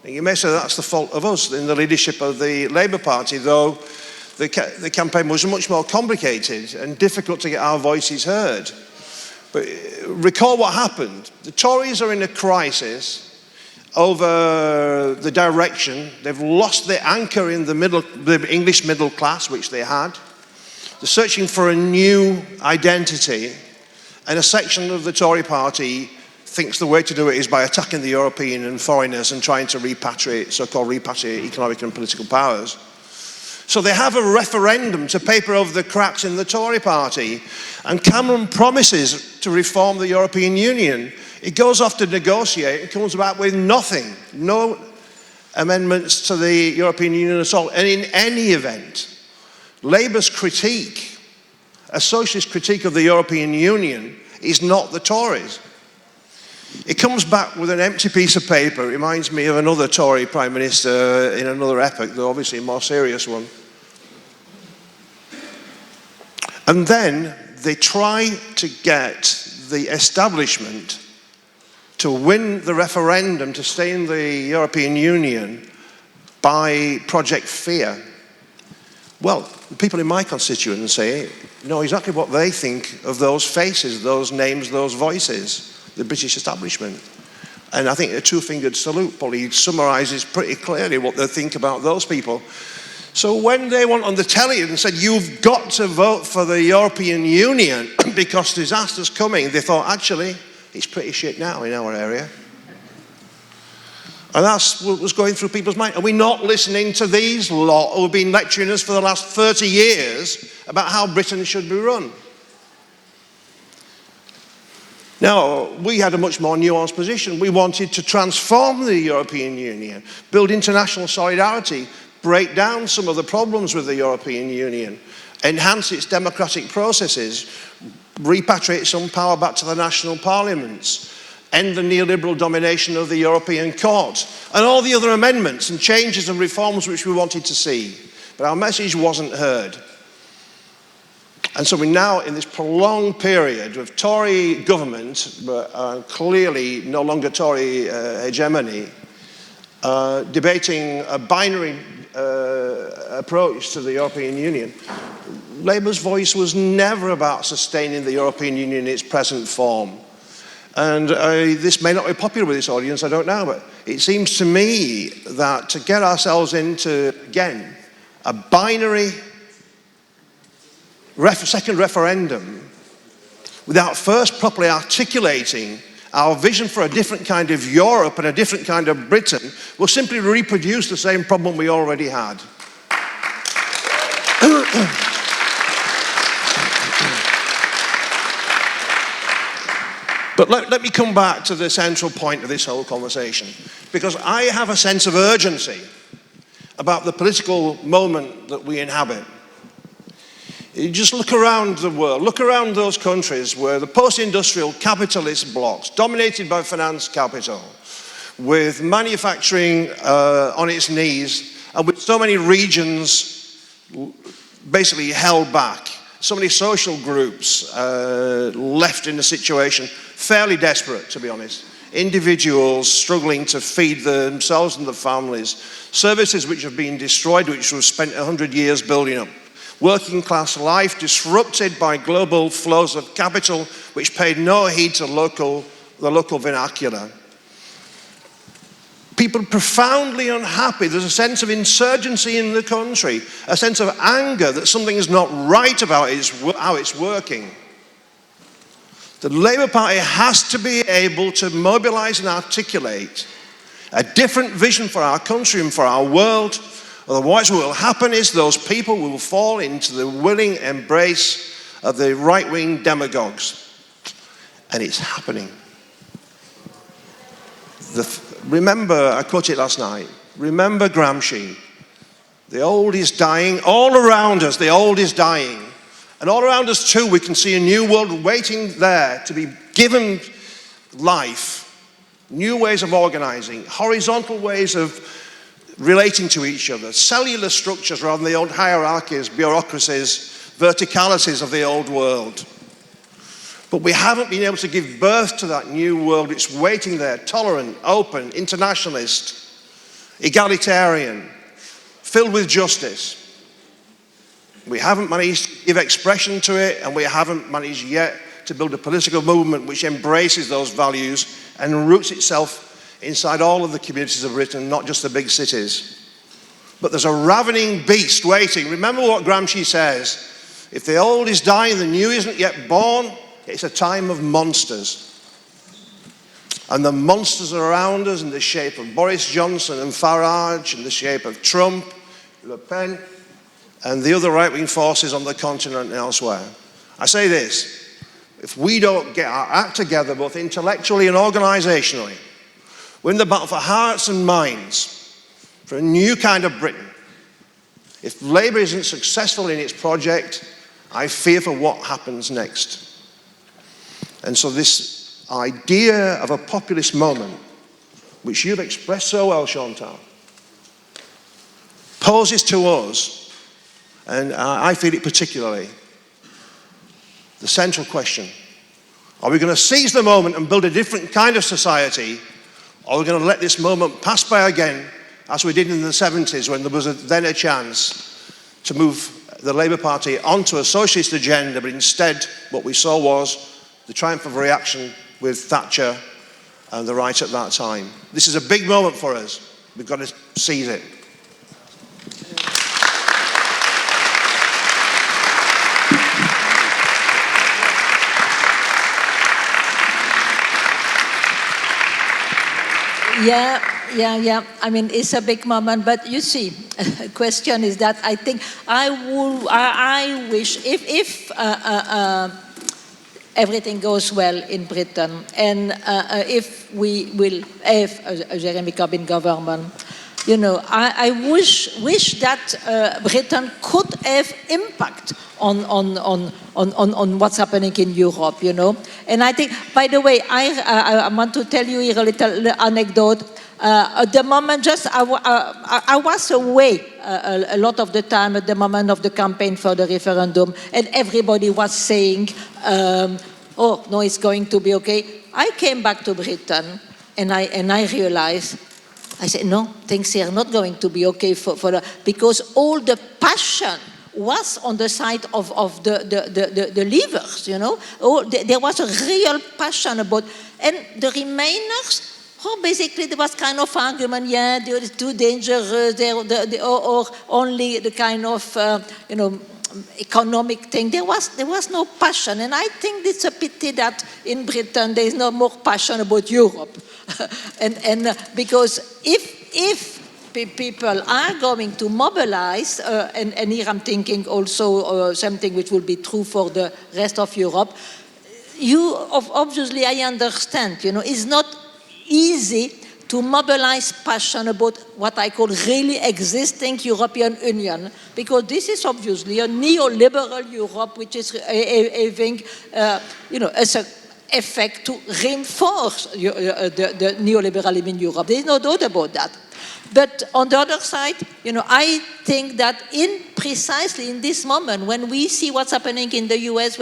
And you may say that's the fault of us in the leadership of the Labour Party, though the campaign was much more complicated and difficult to get our voices heard. But recall what happened. The Tories are in a crisis over the direction. They've lost the anchor in the English middle class, which they had. They're searching for a new identity, and a section of the Tory party thinks the way to do it is by attacking the European and foreigners and trying to repatriate, so-called repatriate economic and political powers. So they have a referendum to paper over the cracks in the Tory party, and Cameron promises to reform the European Union. It goes off to negotiate and comes back with nothing, no amendments to the European Union at all. And in any event, Labour's critique, a socialist critique of the European Union, is not the Tories. It comes back with an empty piece of paper. It reminds me of another Tory Prime Minister in another epoch, though obviously a more serious one. And then they try to get the establishment to win the referendum to stay in the European Union by Project Fear. Well, the people in my constituency know exactly what they think of those faces, those names, those voices, the British establishment. And I think a two-fingered salute probably summarises pretty clearly what they think about those people. So when they went on the telly and said, you've got to vote for the European Union because disaster's coming, they thought, actually, it's pretty shit now in our area. And that's what was going through people's minds. Are we not listening to these lot who have been lecturing us for the last 30 years about how Britain should be run? Now, we had a much more nuanced position. We wanted to transform the European Union, build international solidarity, break down some of the problems with the European Union, enhance its democratic processes, repatriate some power back to the national parliaments, end the neoliberal domination of the European court, and all the other amendments and changes and reforms which we wanted to see. But our message wasn't heard. And so we're now in this prolonged period of Tory government, but clearly no longer Tory hegemony, debating a binary approach to the European Union. Labour's voice was never about sustaining the European Union in its present form. And this may not be popular with this audience, I don't know, but it seems to me that to get ourselves into, again, a binary second referendum without first properly articulating our vision for a different kind of Europe and a different kind of Britain will simply reproduce the same problem we already had. But let me come back to the central point of this whole conversation, because I have a sense of urgency about the political moment that we inhabit. You just look around the world, look around those countries where the post-industrial capitalist blocks, dominated by finance capital, with manufacturing on its knees, and with so many regions basically held back, so many social groups left in a situation fairly desperate, to be honest. Individuals struggling to feed themselves and their families, services which have been destroyed, which were spent 100 years building up. Working class life disrupted by global flows of capital which paid no heed to the local vernacular. People profoundly unhappy. There's a sense of insurgency in the country, a sense of anger that something is not right about how it's working. The Labour Party has to be able to mobilise and articulate a different vision for our country and for our world. Otherwise, what will happen is those people will fall into the willing embrace of the right-wing demagogues. And it's happening. Remember, I quoted it last night, remember Gramsci. The old is dying. All around us, the old is dying. And all around us too, we can see a new world waiting there to be given life. New ways of organising, horizontal ways of relating to each other, cellular structures rather than the old hierarchies, bureaucracies, verticalities of the old world. But we haven't been able to give birth to that new world. It's waiting there, tolerant, open, internationalist, egalitarian, filled with justice. We haven't managed to give expression to it, and we haven't managed yet to build a political movement which embraces those values and roots itself inside all of the communities of Britain, not just the big cities. But there's a ravening beast waiting. Remember what Gramsci says, if the old is dying, the new isn't yet born, it's a time of monsters. And the monsters are around us in the shape of Boris Johnson and Farage, in the shape of Trump, Le Pen, and the other right-wing forces on the continent and elsewhere. I say this, if we don't get our act together, both intellectually and organisationally, win the battle for hearts and minds, for a new kind of Britain. If Labour isn't successful in its project, I fear for what happens next. And so this idea of a populist moment, which you've expressed so well, Chantal, poses to us, and I feel it particularly, the central question. Are we going to seize the moment and build a different kind of society, or are we going to let this moment pass by again, as we did in the 70s, when there was then a chance to move the Labour Party onto a socialist agenda, but instead what we saw was the triumph of reaction with Thatcher and the right at that time. This is a big moment for us. We've got to seize it. Yeah. I mean, it's a big moment, but you see, the question is that I think I wish if everything goes well in Britain, and if we will have a Jeremy Corbyn government, you know, I wish that Britain could have impact on what's happening in Europe, you know. And I think, by the way, I want to tell you here a little anecdote. At the moment, I was away a lot of the time at the moment of the campaign for the referendum, and everybody was saying, oh, no, it's going to be okay. I came back to Britain, and I realized, I said, no, things are not going to be okay because all the passion was on the side of the leavers, you know. There was a real passion about, and the Remainers, basically there was kind of argument, yeah, they're too dangerous, or only the kind of, you know, economic thing. There was no passion, and I think it's a pity that in Britain there is no more passion about Europe, and because if people are going to mobilize, and here I'm thinking also something which will be true for the rest of Europe. Obviously I understand, you know, it's not easy to mobilize passion about what I call really existing European Union, because this is obviously a neoliberal Europe which is having, you know, as an effect to reinforce the neoliberalism in Europe. There is no doubt about that. But on the other side, you know, I think that precisely in this moment, when we see what's happening in the US,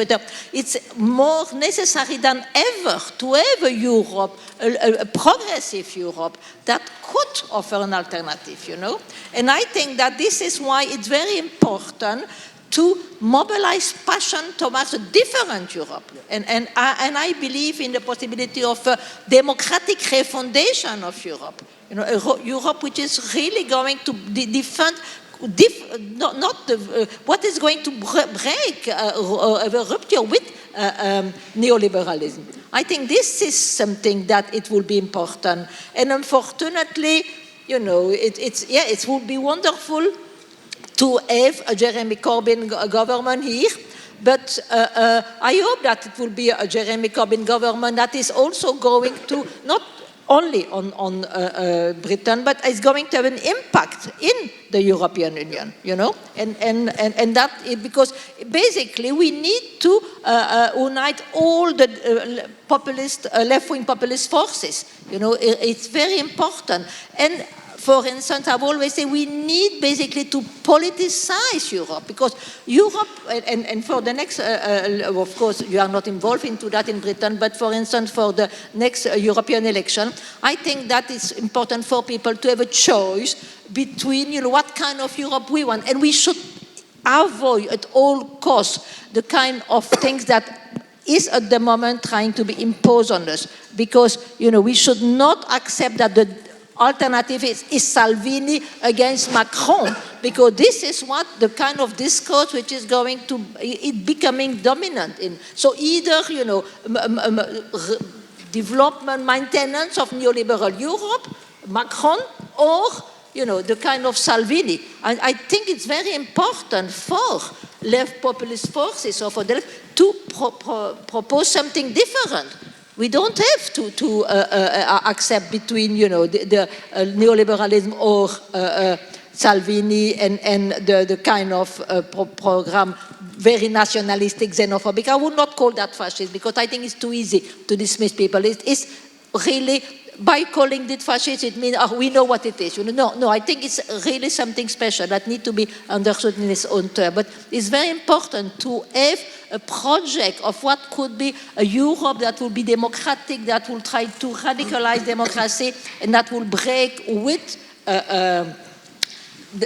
it's more necessary than ever to have a Europe, a progressive Europe, that could offer an alternative, you know. And I think that this is why it's very important to mobilize passion towards a different Europe. And I believe in the possibility of a democratic refundation of Europe. You know, a Europe which is really going to defend, what is going to break a rupture with neoliberalism. I think this is something that it will be important. And unfortunately, you know, it would be wonderful to have a Jeremy Corbyn government here, but I hope that it will be a Jeremy Corbyn government that is also going to not only on Britain, but is going to have an impact in the European Union, you know, and that because basically we need to unite all the left-wing populist forces. You know, it's very important. And for instance, I've always said we need basically to politicize Europe, because Europe, and for the next, of course, you are not involved into that in Britain, but for instance, for the next European election, I think that it's important for people to have a choice between, you know, what kind of Europe we want, and we should avoid at all costs the kind of things that is at the moment trying to be imposed on us, because, you know, we should not accept that the alternative is Salvini against Macron, because this is what the kind of discourse which is going to becoming dominant in. So either, you know, development, maintenance of neoliberal Europe, Macron, or, you know, the kind of Salvini. And I think it's very important for left populist forces or for the left to propose something different. We don't have to accept between, you know, the neoliberalism or Salvini and the kind of program, very nationalistic, xenophobic. I would not call that fascist, because I think it's too easy to dismiss people. It's really, by calling it fascist, it means, oh, we know what it is. You know, no, I think it's really something special that needs to be understood in its own term. But it's very important to have a project of what could be a Europe that will be democratic, that will try to radicalize democracy, and that will break with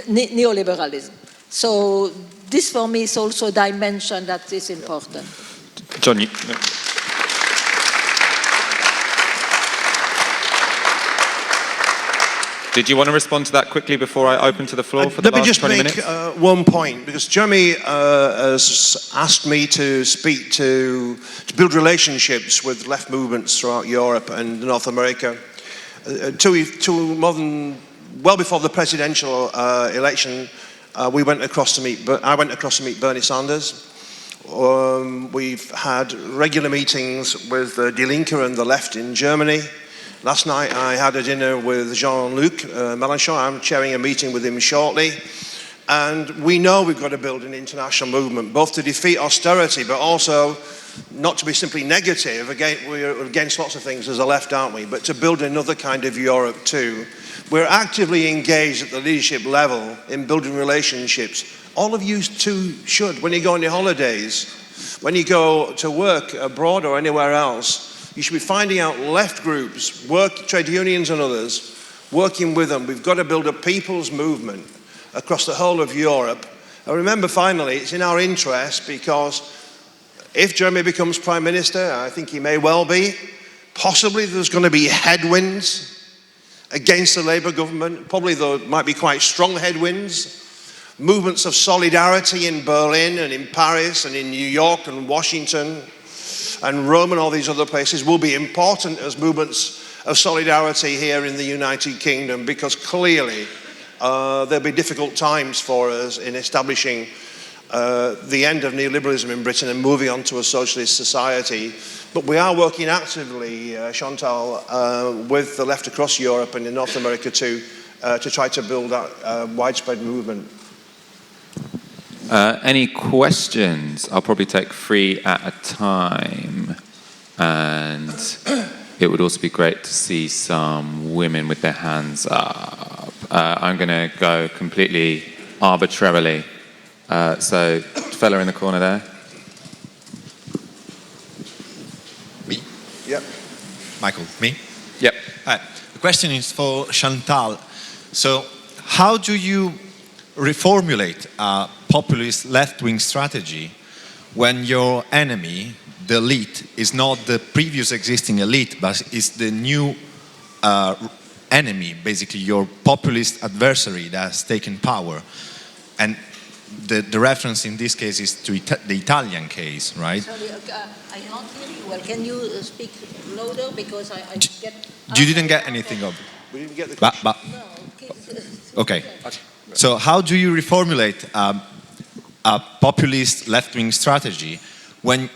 neoliberalism. So this, for me, is also a dimension that is important. John, did you want to respond to that quickly before I open to the floor for the last 20 minutes? Let me just make one point, because Jeremy has asked me to speak to build relationships with left movements throughout Europe and North America. Well before the presidential election, I went across to meet Bernie Sanders. We've had regular meetings with Die Linke and the left in Germany. Last night I had a dinner with Jean-Luc Mélenchon. I'm chairing a meeting with him shortly. And we know we've got to build an international movement, both to defeat austerity, but also not to be simply negative. We're against lots of things as a left, aren't we? But to build another kind of Europe too. We're actively engaged at the leadership level in building relationships. All of you too should. When you go on your holidays, when you go to work abroad or anywhere else, you should be finding out left groups, trade unions and others, working with them. We've got to build a people's movement across the whole of Europe. And remember, finally, it's in our interest, because if Jeremy becomes Prime Minister, I think he may well be, possibly there's going to be headwinds against the Labour government. Probably there might be quite strong headwinds. Movements of solidarity in Berlin and in Paris and in New York and Washington and Rome and all these other places will be important as movements of solidarity here in the United Kingdom, because clearly there'll be difficult times for us in establishing the end of neoliberalism in Britain and moving on to a socialist society. But we are working actively, Chantal, with the left across Europe and in North America too, to try to build that widespread movement. Any questions? I'll probably take 3 at a time. And it would also be great to see some women with their hands up. I'm going to go completely arbitrarily. So, fella in the corner there. Me? Yep. Michael, me? Yep. The question is for Chantal. So, how do you reformulate a populist left-wing strategy when your enemy, the elite, is not the previous existing elite, but is the new enemy, basically your populist adversary that has taken power? And the reference in this case is to the Italian case, right? Sorry, I can't hear you well. Can you speak louder, because I get... You didn't get anything of... We didn't get the question. No, Okay. So how do you reformulate a populist left-wing strategy when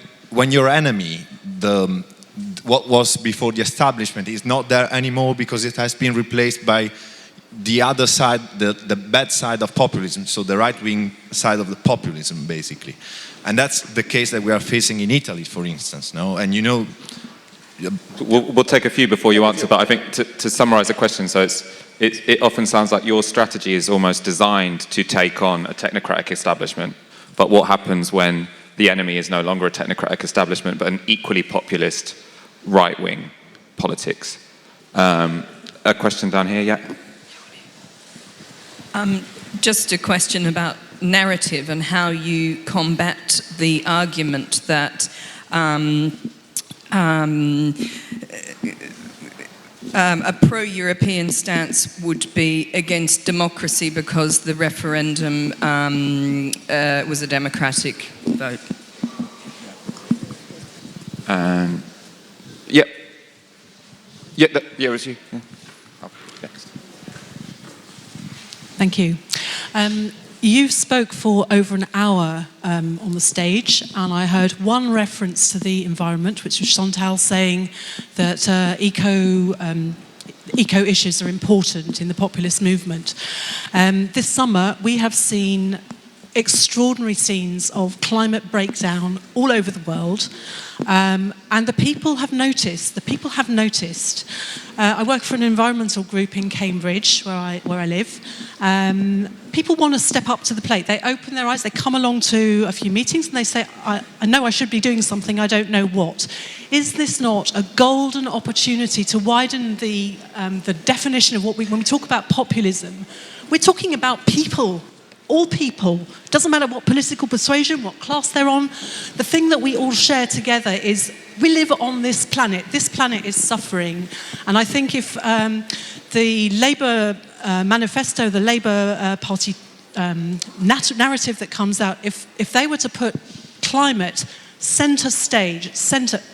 your enemy, what was before the establishment, is not there anymore because it has been replaced by the other side, the bad side of populism, so the right-wing side of the populism, basically. And that's the case that we are facing in Italy, for instance, no? And you know... We'll take a few before you answer, but I think to summarize the question, so it often sounds like your strategy is almost designed to take on a technocratic establishment. But what happens when the enemy is no longer a technocratic establishment, but an equally populist right-wing politics? A question down here, yeah? Just a question about narrative and how you combat the argument that a pro-European stance would be against democracy because the referendum was a democratic vote. Yep. Yeah, it was you. Yeah. Oh, next. Thank you. You spoke for over an hour on the stage, and I heard one reference to the environment, which was Chantal saying that eco issues are important in the populist movement. This summer, we have seen extraordinary scenes of climate breakdown all over the world, and the people have noticed. I work for an environmental group in Cambridge, where I live. People want to step up to the plate. They open their eyes, they come along to a few meetings, and they say, I know I should be doing something, I don't know what. Is this not a golden opportunity to widen the definition of when we talk about populism, we're talking about people. All people, doesn't matter what political persuasion, what class they're on. The thing that we all share together is we live on this planet. This planet is suffering. And I think if the Labour manifesto, the Labour Party narrative that comes out, if they were to put climate centre stage,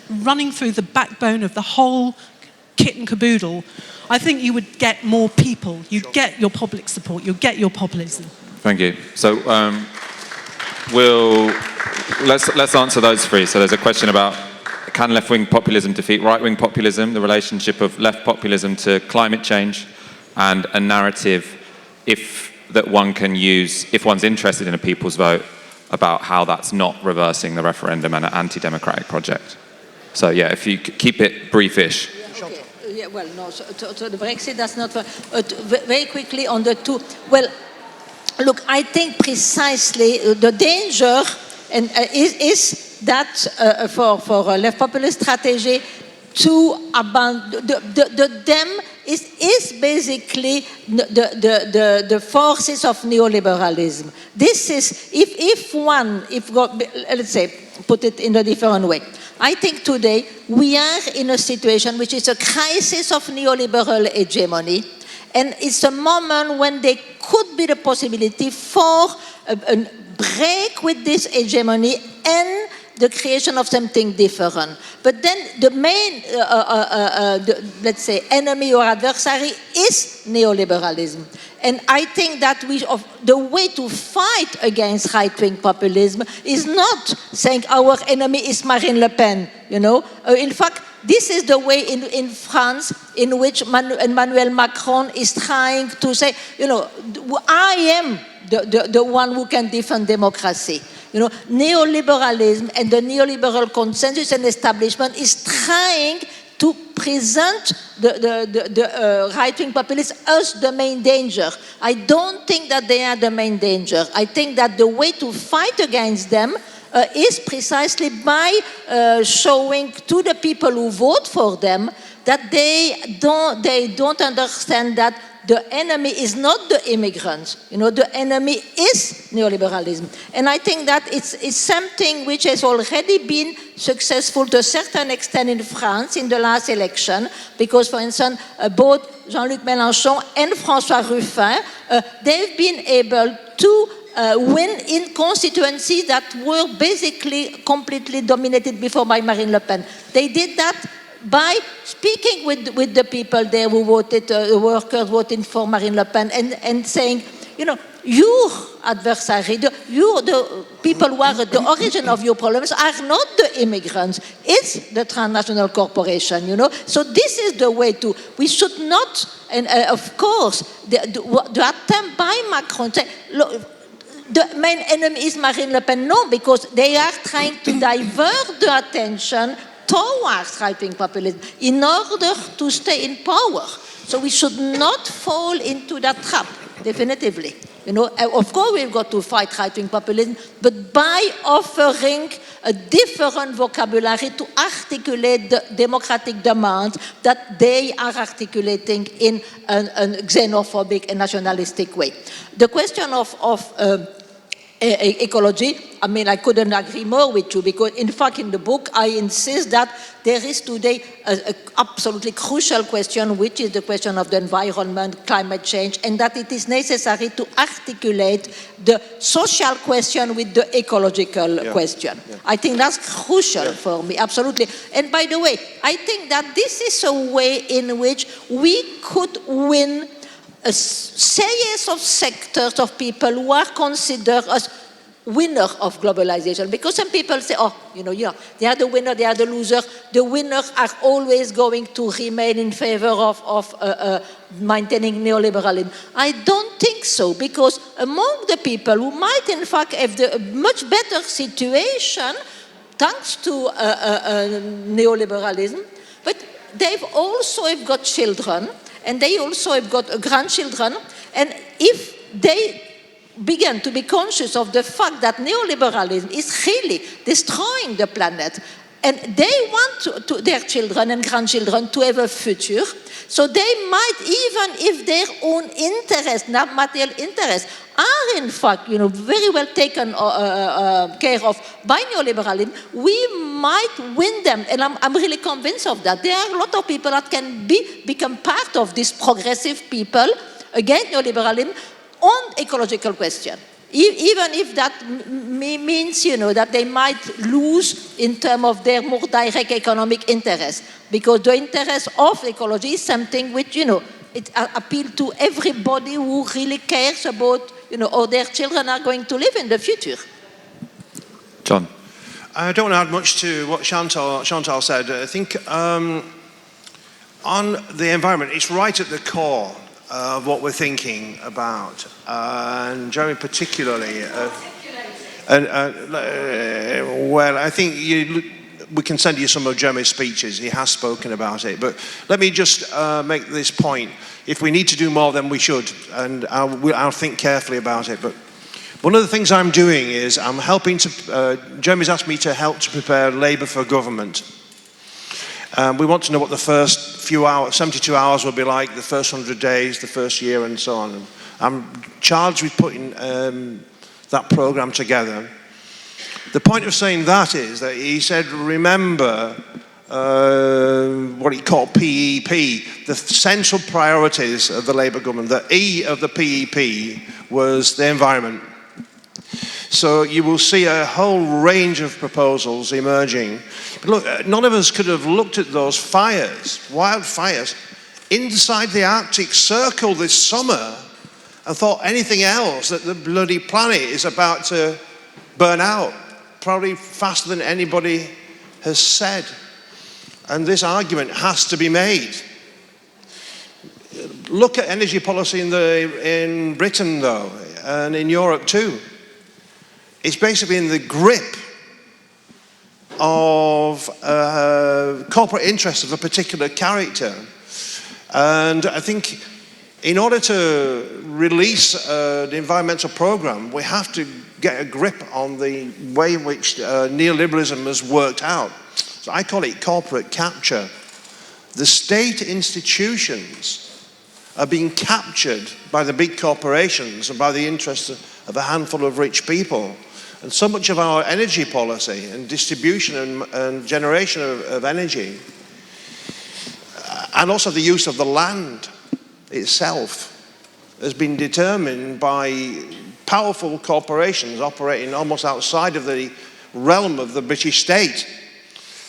running through the backbone of the whole kit and caboodle, I think you would get more people. You'd get your public support. You'd get your populism. Thank you. So let's answer those 3. So there's a question about can left-wing populism defeat right-wing populism, the relationship of left populism to climate change, and a narrative that one can use if one's interested in a people's vote about how that's not reversing the referendum and an anti-democratic project. So yeah, if you keep it briefish. Yeah, okay. Yeah, well, no, so the Brexit, that's not... very quickly on the two... Well, look, I think precisely the danger is that for a left populist strategy to abandon... The them is basically the forces of neoliberalism. This is, let's say, put it in a different way. I think today we are in a situation which is a crisis of neoliberal hegemony, and it's a moment when there could be the possibility for a break with this hegemony and the creation of something different. But then the main, let's say, enemy or adversary is neoliberalism. And I think that the way to fight against right-wing populism is not saying our enemy is Marine Le Pen, you know. In fact, this is the way in France in which Emmanuel Macron is trying to say, you know, I am the one who can defend democracy. You know, neoliberalism and the neoliberal consensus and establishment is trying to present the right-wing populists as the main danger. I don't think that they are the main danger. I think that the way to fight against them is precisely by showing to the people who vote for them that they don't understand that the enemy is not the immigrants. You know, the enemy is neoliberalism. And I think that it's something which has already been successful to a certain extent in France in the last election, because, for instance, both Jean-Luc Mélenchon and François Ruffin, they've been able to win in constituencies that were basically completely dominated before by Marine Le Pen. They did that by speaking with the people there who voted, workers voting for Marine Le Pen, and saying, you know, your adversary, the people who are at the origin of your problems are not the immigrants, it's the transnational corporation, you know. So this is the way to, we should not, and of course, the attempt by Macron to say, look, the main enemy is Marine Le Pen. No, because they are trying to divert the attention towards right-wing populism in order to stay in power. So we should not fall into that trap, definitively. You know, of course we've got to fight right-wing populism, but by offering a different vocabulary to articulate the democratic demands that they are articulating in a xenophobic and nationalistic way. The question of ecology, I mean, I couldn't agree more with you, because in fact in the book I insist that there is today an absolutely crucial question, which is the question of the environment, climate change, and that it is necessary to articulate the social question with the ecological question. Yeah. I think that's crucial for me, absolutely. And by the way, I think that this is a way in which we could win a series of sectors of people who are considered as winner of globalization. Because some people say, oh, you know, they are the winner, they are the loser. The winners are always going to remain in favor of maintaining neoliberalism. I don't think so, because among the people who might in fact have a much better situation thanks to neoliberalism, but they've also have got children, and they also have got grandchildren, and if they begin to be conscious of the fact that neoliberalism is really destroying the planet, and they want their children and grandchildren to have a future, so they might, even if their own interests, not material interests, are in fact, you know, very well taken care of by neoliberalism, we might win them. And I'm really convinced of that. There are a lot of people that can become part of this progressive people against neoliberalism on ecological question. Even if that means, you know, that they might lose in terms of their more direct economic interest, because the interest of ecology is something which, you know, it appeals to everybody who really cares about, you know, how their children are going to live in the future. John. I don't want to add much to what Chantal said. I think on the environment, it's right at the core of what we're thinking about, and Jeremy particularly. Well, I think we can send you some of Jeremy's speeches. He has spoken about it. But let me just make this point. If we need to do more, then we should, and I'll think carefully about it. But one of the things I'm doing is I'm helping to. Jeremy's asked me to help to prepare Labour for government. We want to know what the first few hours, 72 hours, will be like, the first 100 days, the first year, and so on. And I'm charged with putting that programme together. The point of saying that is that he said, remember what he called PEP, the central priorities of the Labour government. The E of the PEP was the environment. So you will see a whole range of proposals emerging. But look, none of us could have looked at those fires, wildfires, inside the Arctic Circle this summer and thought anything else, that the bloody planet is about to burn out, probably faster than anybody has said. And this argument has to be made. Look at energy policy in Britain, though, and in Europe too. It's basically in the grip of corporate interests of a particular character. And I think in order to release the environmental program, we have to get a grip on the way in which neoliberalism has worked out. So I call it corporate capture. The state institutions are being captured by the big corporations and by the interests of a handful of rich people. And so much of our energy policy and distribution and generation of energy, and also the use of the land itself, has been determined by powerful corporations operating almost outside of the realm of the British state.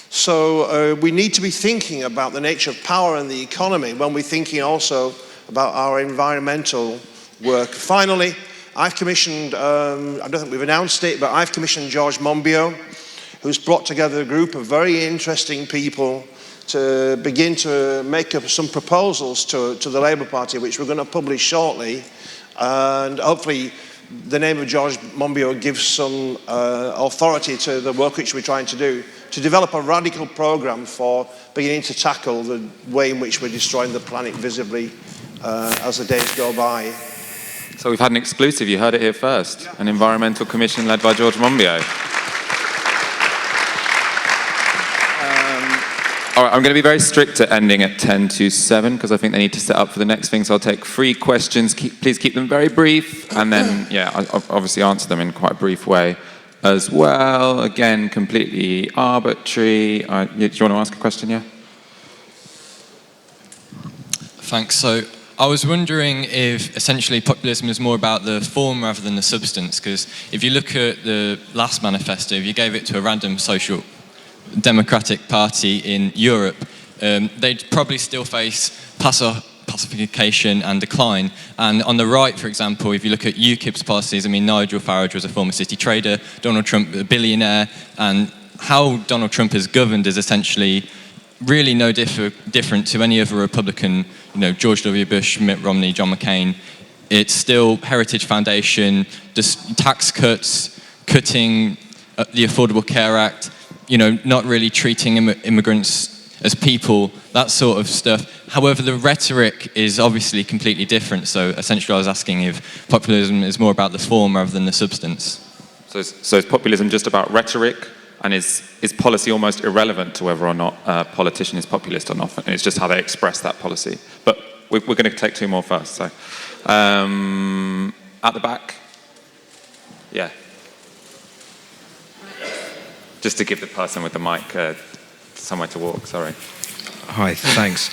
So we need to be thinking about the nature of power and the economy when we're thinking also about our environmental work. Finally, I've commissioned, I don't think we've announced it, but I've commissioned George Monbiot, who's brought together a group of very interesting people to begin to make up some proposals to the Labour Party, which we're going to publish shortly. And hopefully the name of George Monbiot gives some authority to the work which we're trying to do, to develop a radical programme for beginning to tackle the way in which we're destroying the planet visibly as the days go by. So we've had an exclusive, you heard it here first, an environmental commission led by George Monbiot. All right, I'm going to be very strict at ending at 10 to 7 because I think they need to set up for the next thing. So I'll take 3 questions. Please keep them very brief, and then, I'll obviously answer them in quite a brief way as well. Again, completely arbitrary. Do you want to ask a question, yeah? Thanks. So I was wondering if essentially populism is more about the form rather than the substance, because if you look at the last manifesto, if you gave it to a random social democratic party in Europe, they'd probably still face pacification and decline. And on the right, for example, if you look at UKIP's policies, I mean, Nigel Farage was a former city trader, Donald Trump a billionaire, and how Donald Trump has governed is essentially really no different to any other Republican, George W. Bush, Mitt Romney, John McCain. It's still Heritage Foundation, just tax cuts, cutting the Affordable Care Act, not really treating immigrants as people, that sort of stuff. However, the rhetoric is obviously completely different. So essentially I was asking if populism is more about the form rather than the substance. So is populism just about rhetoric? And is policy almost irrelevant to whether or not a politician is populist or not? And it's just how they express that policy. But we're going to take 2 more first. So at the back. Yeah. Just to give the person with the mic somewhere to walk, sorry. Hi, thanks.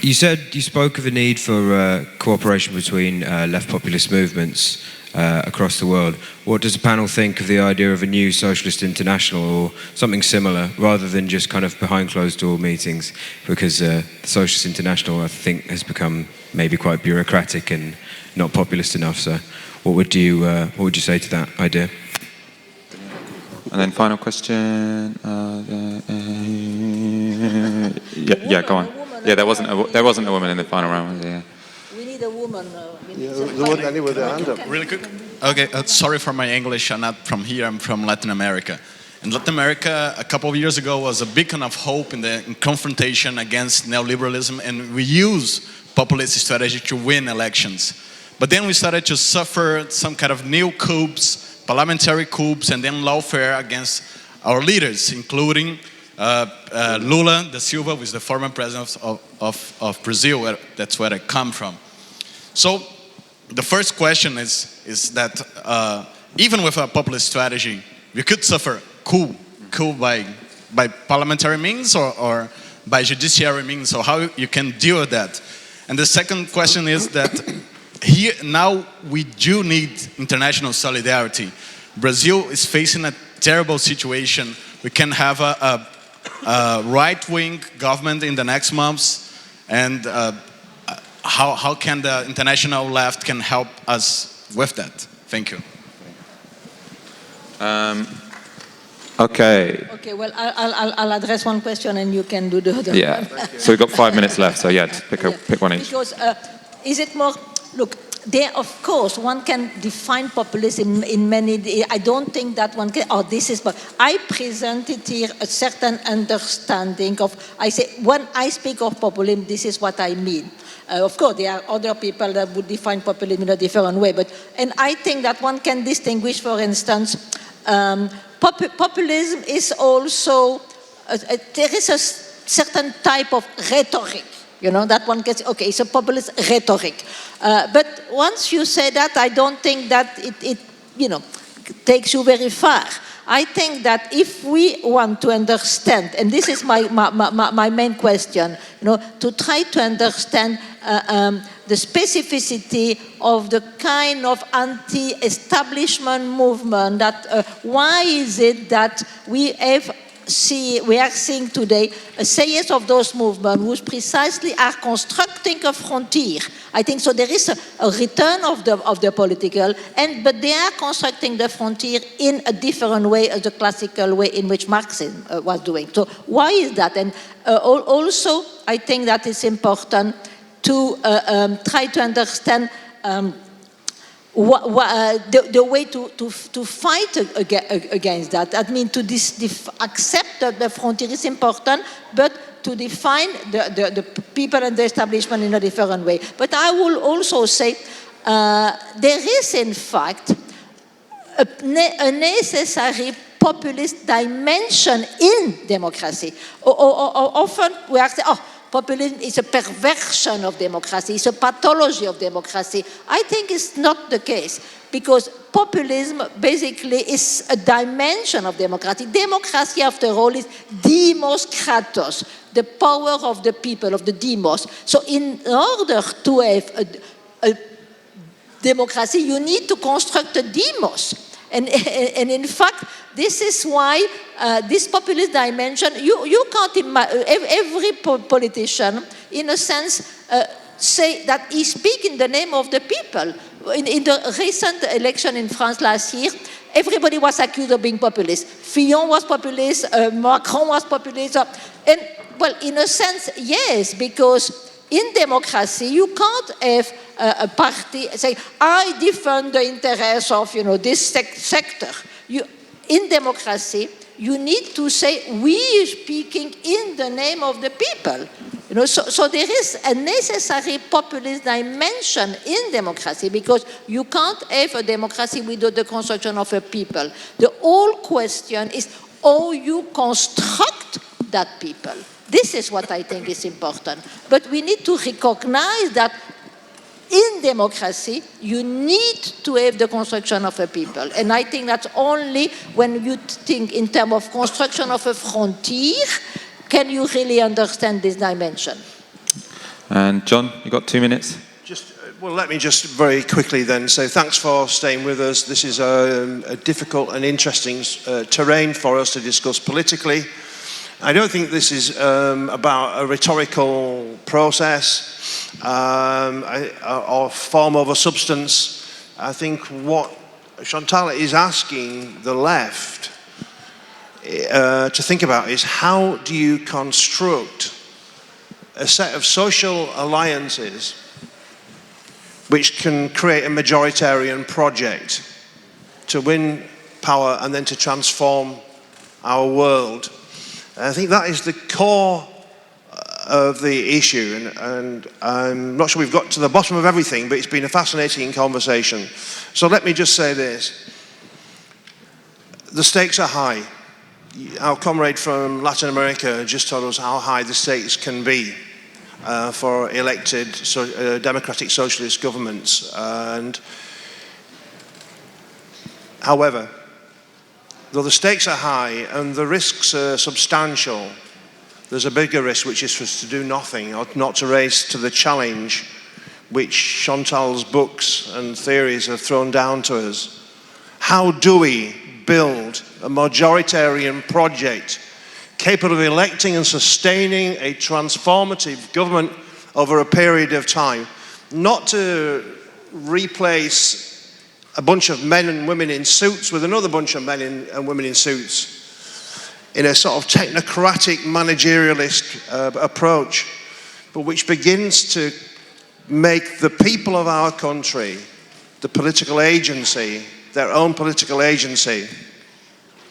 You said you spoke of a need for cooperation between left populist movements across the world. What does the panel think of the idea of a new socialist international or something similar, rather than just kind of behind closed door meetings? Because the socialist international, I think, has become maybe quite bureaucratic and not populist enough. So what would you say to that idea? And then final question. Yeah, go on. Yeah, there wasn't a woman in the final round. Yeah. We need a woman. There wasn't any with their hand up. Really quick. Okay, sorry for my English. I'm not from here. I'm from Latin America. And Latin America, a couple of years ago, was a beacon of hope in confrontation against neoliberalism, and we use populist strategy to win elections. But then we started to suffer some kind of new coups, parliamentary coups, and then lawfare against our leaders, including Lula da Silva, who is the former president of Brazil. That's where I come from. So the first question is that even with a populist strategy, we could suffer coup by parliamentary means or by judiciary means. So how you can deal with that? And the second question is that here now we do need international solidarity. Brazil is facing a terrible situation. We can have a right-wing government in the next months, and how can the international left can help us with that? Thank you. Okay. Okay, well, I'll address one question and you can do the other Yeah. one. So we've got 5 minutes left. So yeah, pick one each. Because is it more? Look, there of course one can define populism in many. I don't think that one can. Oh, this is. But I presented here a certain understanding of. I say when I speak of populism, this is what I mean. Of course, there are other people that would define populism in a different way. And I think that one can distinguish, for instance, populism is also there is a certain type of rhetoric. You know, that one gets, okay, it's a populist rhetoric. But once you say that, I don't think that it takes you very far. I think that if we want to understand, and this is my main question, to try to understand the specificity of the kind of anti-establishment movement that, why is it that we are seeing today a series of those movements which precisely are constructing a frontier. I think so. There is a return of the political, but they are constructing the frontier in a different way as the classical way in which Marxism was doing. So why is that? And also, I think that it's important to try to understand the way to fight against that. I mean, to accept that the frontier is important, but to define the people and the establishment in a different way. But I will also say there is, in fact, a necessary populist dimension in democracy. Often we are saying, populism is a perversion of democracy, it's a pathology of democracy. I think it's not the case, because populism basically is a dimension of democracy. Democracy, after all, is demos kratos, the power of the people, of the demos. So in order to have a democracy, you need to construct a demos. And in fact, this is why this populist dimension, you can't imagine, every politician, in a sense, say that he speaks in the name of the people. In the recent election in France last year, everybody was accused of being populist. Fillon was populist, Macron was populist. And, well, in a sense, yes, because in democracy, you can't have a party say, I defend the interests of, this sector. In democracy, you need to say, we are speaking in the name of the people. So there is a necessary populist dimension in democracy, because you can't have a democracy without the construction of a people. The whole question is how you construct that people. This is what I think is important. But we need to recognize that in democracy, you need to have the construction of a people. And I think that's only when you think in terms of construction of a frontier, can you really understand this dimension. And John, you got 2 minutes? Well, let me just very quickly then say thanks for staying with us. This is a difficult and interesting terrain for us to discuss politically. I don't think this is about a rhetorical process or form over substance. I think what Chantal is asking the left to think about is how do you construct a set of social alliances which can create a majoritarian project to win power and then to transform our world. And I think that is the core of the issue, and I'm not sure we've got to the bottom of everything, but it's been a fascinating conversation. So let me just say this. The stakes are high. Our comrade from Latin America just told us how high the stakes can be for elected democratic socialist governments. And however, though the stakes are high and the risks are substantial, there's a bigger risk, which is for us to do nothing or not to raise to the challenge which Chantal's books and theories have thrown down to us. How do we build a majoritarian project capable of electing and sustaining a transformative government over a period of time, not to replace a bunch of men and women in suits with another bunch of men and women in suits in a sort of technocratic managerialist approach, but which begins to make the people of our country the political agency, their own political agency,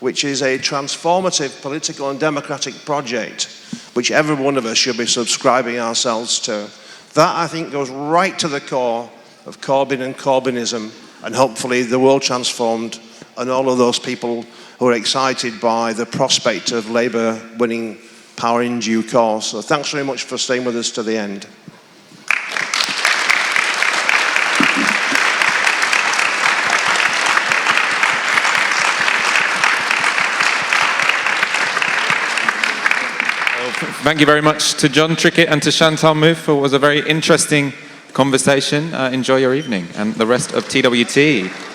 which is a transformative political and democratic project which every one of us should be subscribing ourselves to. That, I think, goes right to the core of Corbyn and Corbynism, and hopefully the world transformed and all of those people who are excited by the prospect of Labour winning power in due course. So thanks very much for staying with us to the end. Thank you very much to John Trickett and to Chantal Mouffe. It was a very interesting conversation. Enjoy your evening and the rest of TWT.